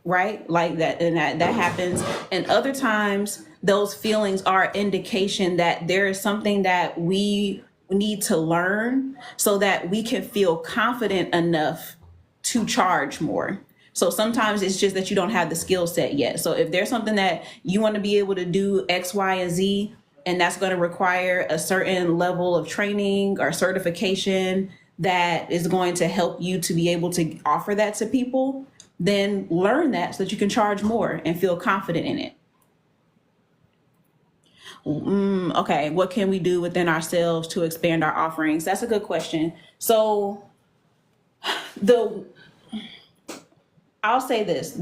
right? Like that, and that happens. And other times, those feelings are indication that there is something that we need to learn so that we can feel confident enough to charge more. So sometimes it's just that you don't have the skill set yet. So if there's something that you want to be able to do X, Y, and Z, and that's going to require a certain level of training or certification that is going to help you to be able to offer that to people, then learn that so that you can charge more and feel confident in it. Okay, what can we do within ourselves to expand our offerings? That's a good question. So the I'll say this.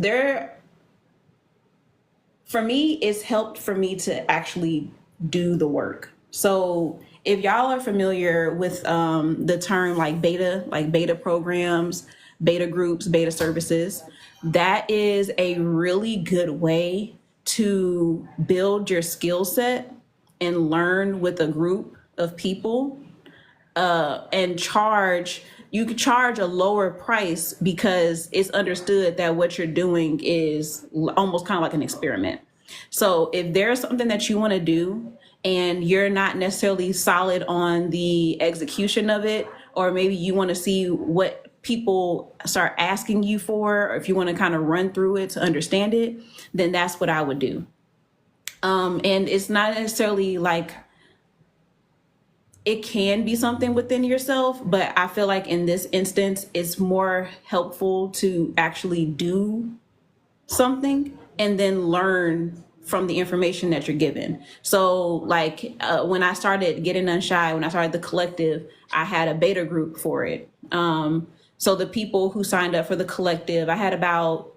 For me, it's helped for me to actually do the work. So if y'all are familiar with the term like beta programs, beta groups, beta services, that is a really good way to build your skill set and learn with a group of people, and you could charge a lower price because it's understood that what you're doing is almost kind of like an experiment. So if there's something that you want to do and you're not necessarily solid on the execution of it, or maybe you want to see what people start asking you for, or if you want to kind of run through it to understand it, then that's what I would do. And it's not necessarily like, it can be something within yourself, but I feel like in this instance, it's more helpful to actually do something and then learn from the information that you're given. So like when I started Getting Unshy, when I started the collective, I had a beta group for it. So the people who signed up for the collective, I had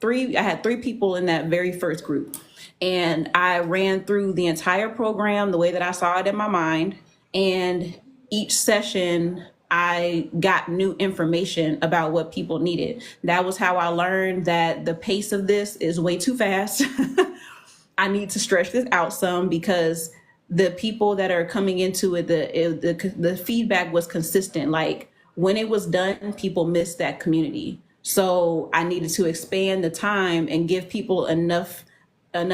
three people in that very first group. And I ran through the entire program the way that I saw it in my mind. And each session, I got new information about what people needed. That was how I learned that the pace of this is way too fast. I need to stretch this out some because the people that are coming into it, the feedback was consistent. Like when it was done, people missed that community. So I needed to expand the time and give people enough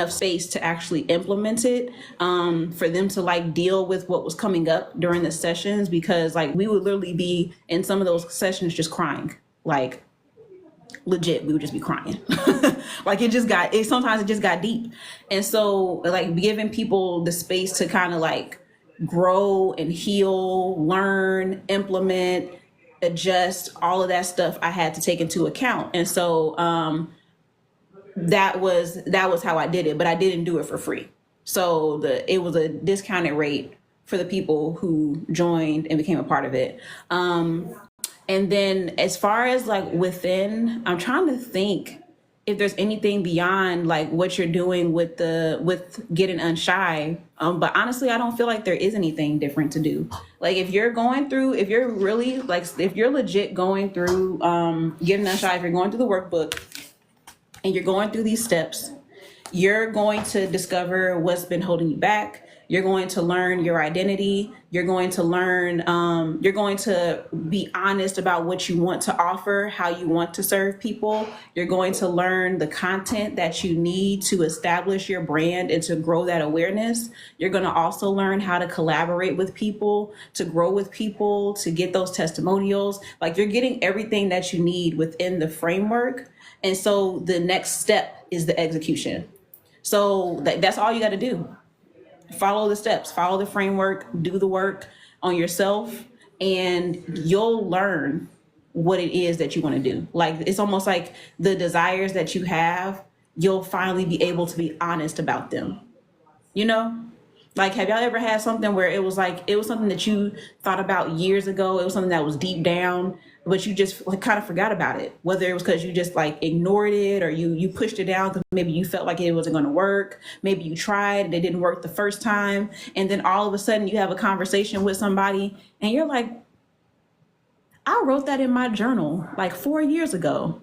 space to actually implement it, for them to like deal with what was coming up during the sessions, because like we would literally be in some of those sessions just crying, like legit, we would just be crying. Like sometimes it just got deep. And so like giving people the space to kind of like grow and heal, learn, implement, adjust, all of that stuff I had to take into account. And so that was how I did it, but I didn't do it for free. So it was a discounted rate for the people who joined and became a part of it. And then as far as like within, I'm trying to think if there's anything beyond like what you're doing with Getting Unshy. But honestly, I don't feel like there is anything different to do. Like if you're legit going through Getting Unshy, if you're going through the workbook and you're going through these steps, you're going to discover what's been holding you back. You're going to learn your identity. You're going to be honest about what you want to offer, how you want to serve people. You're going to learn the content that you need to establish your brand and to grow that awareness. You're going to also learn how to collaborate with people, to grow with people, to get those testimonials. Like you're getting everything that you need within the framework. And so the next step is the execution. So that's all you got to do. Follow the steps, follow the framework, do the work on yourself, and you'll learn what it is that you want to do. Like it's almost like the desires that you have, you'll finally be able to be honest about them. You know? Like, have y'all ever had something where it was something that you thought about years ago? It was something that was deep down, but you just like kind of forgot about it. Whether it was because you just like ignored it, or you pushed it down because maybe you felt like it wasn't going to work. Maybe you tried and it didn't work the first time. And then all of a sudden you have a conversation with somebody and you're like, I wrote that in my journal like 4 years ago.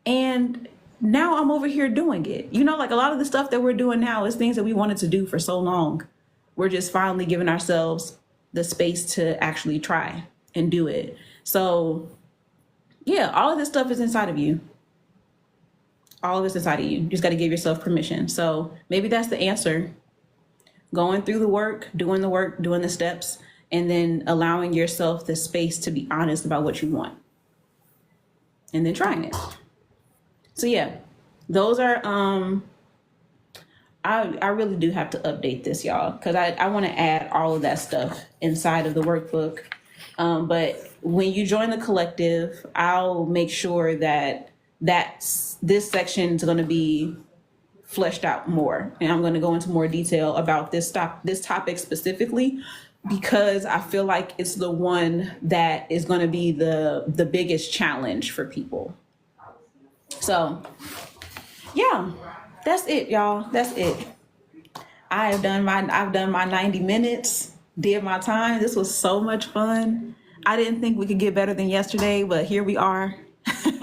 And now I'm over here doing it. You know, like a lot of the stuff that we're doing now is things that we wanted to do for so long. We're just finally giving ourselves the space to actually try and do it. So yeah, all of this stuff is inside of you. All of it's inside of you. You just got to give yourself permission. So maybe that's the answer. Going through the work, doing the steps, and then allowing yourself the space to be honest about what you want. And then trying it. So yeah, those are I really do have to update this, y'all, because I want to add all of that stuff inside of the workbook. But when you join the collective, I'll make sure that this section is going to be fleshed out more, and I'm going to go into more detail about this topic specifically, because I feel like it's the one that is going to be the biggest challenge for people. So yeah, that's it, y'all. That's it. I've done my 90 minutes, did my time. This was so much fun. I didn't think we could get better than yesterday, but here we are.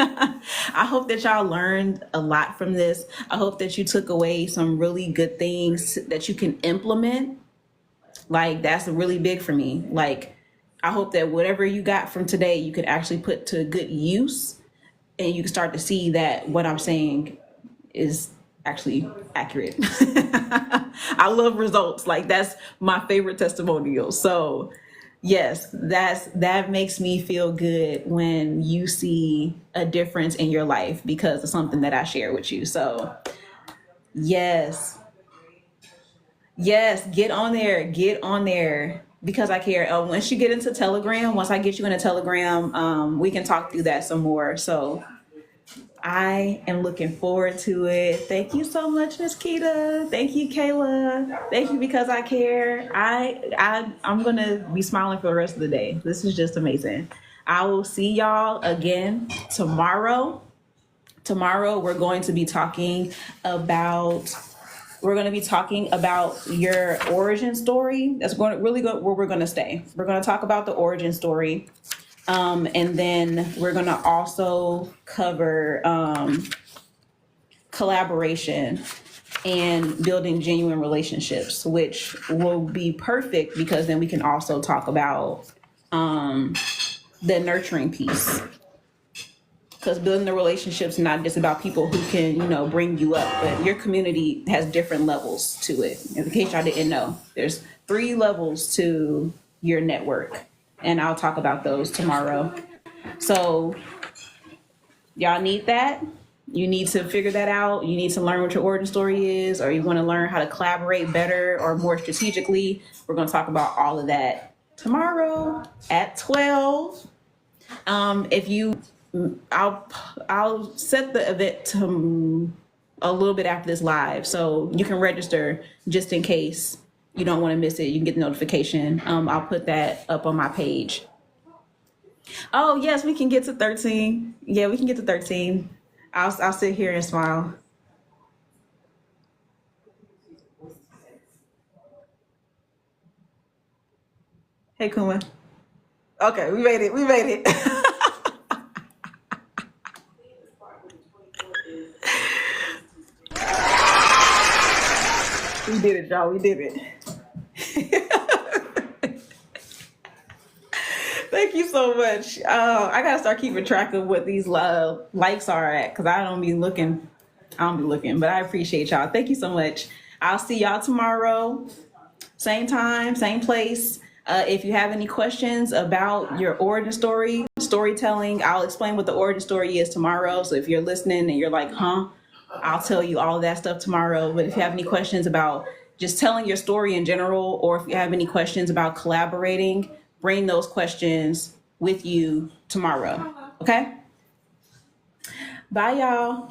I hope that y'all learned a lot from this. I hope that you took away some really good things that you can implement. Like, that's really big for me. Like, I hope that whatever you got from today, you could actually put to good use, and you can start to see that what I'm saying is actually accurate. I love results. Like, that's my favorite testimonial. So yes, that makes me feel good when you see a difference in your life because of something that I share with you. So yes, get on there because I care. Once you get into Telegram, once I get you in a Telegram, we can talk through that some more. So I am looking forward to it. Thank you so much, Miss Keita. Thank you, Kayla. Thank you, because I care. I'm gonna be smiling for the rest of the day. This is just amazing. I will see y'all again tomorrow. Tomorrow we're going to be talking about your origin story. That's going to really go where we're going to stay. We're going to talk about the origin story. And then we're going to also cover collaboration and building genuine relationships, which will be perfect because then we can also talk about the nurturing piece. Because building the relationships is not just about people who can, bring you up, but your community has different levels to it. In case y'all didn't know, there's 3 levels to your network, and I'll talk about those tomorrow. So y'all need that. You need to figure that out. You need to learn what your origin story is, or you want to learn how to collaborate better or more strategically. We're going to talk about all of that tomorrow at 12. I'll set the event to a little bit after this live, so you can register just in case you don't want to miss it. You can get the notification. I'll put that up on my page. Oh yes, we can get to 13. Yeah, we can get to 13. I'll sit here and smile. Hey, Kuma. Okay, we made it. We made it. We did it, y'all. We did it. Thank you so much. I gotta start keeping track of what these likes are at, because I don't be looking, but I appreciate y'all. Thank you so much. I'll see y'all tomorrow. Same time, same place. If you have any questions about your origin storytelling, I'll explain what the origin story is tomorrow. So if you're listening and you're like, I'll tell you all of that stuff tomorrow. But if you have any questions about just telling your story in general, or if you have any questions about collaborating, bring those questions with you tomorrow. Okay? Bye, y'all.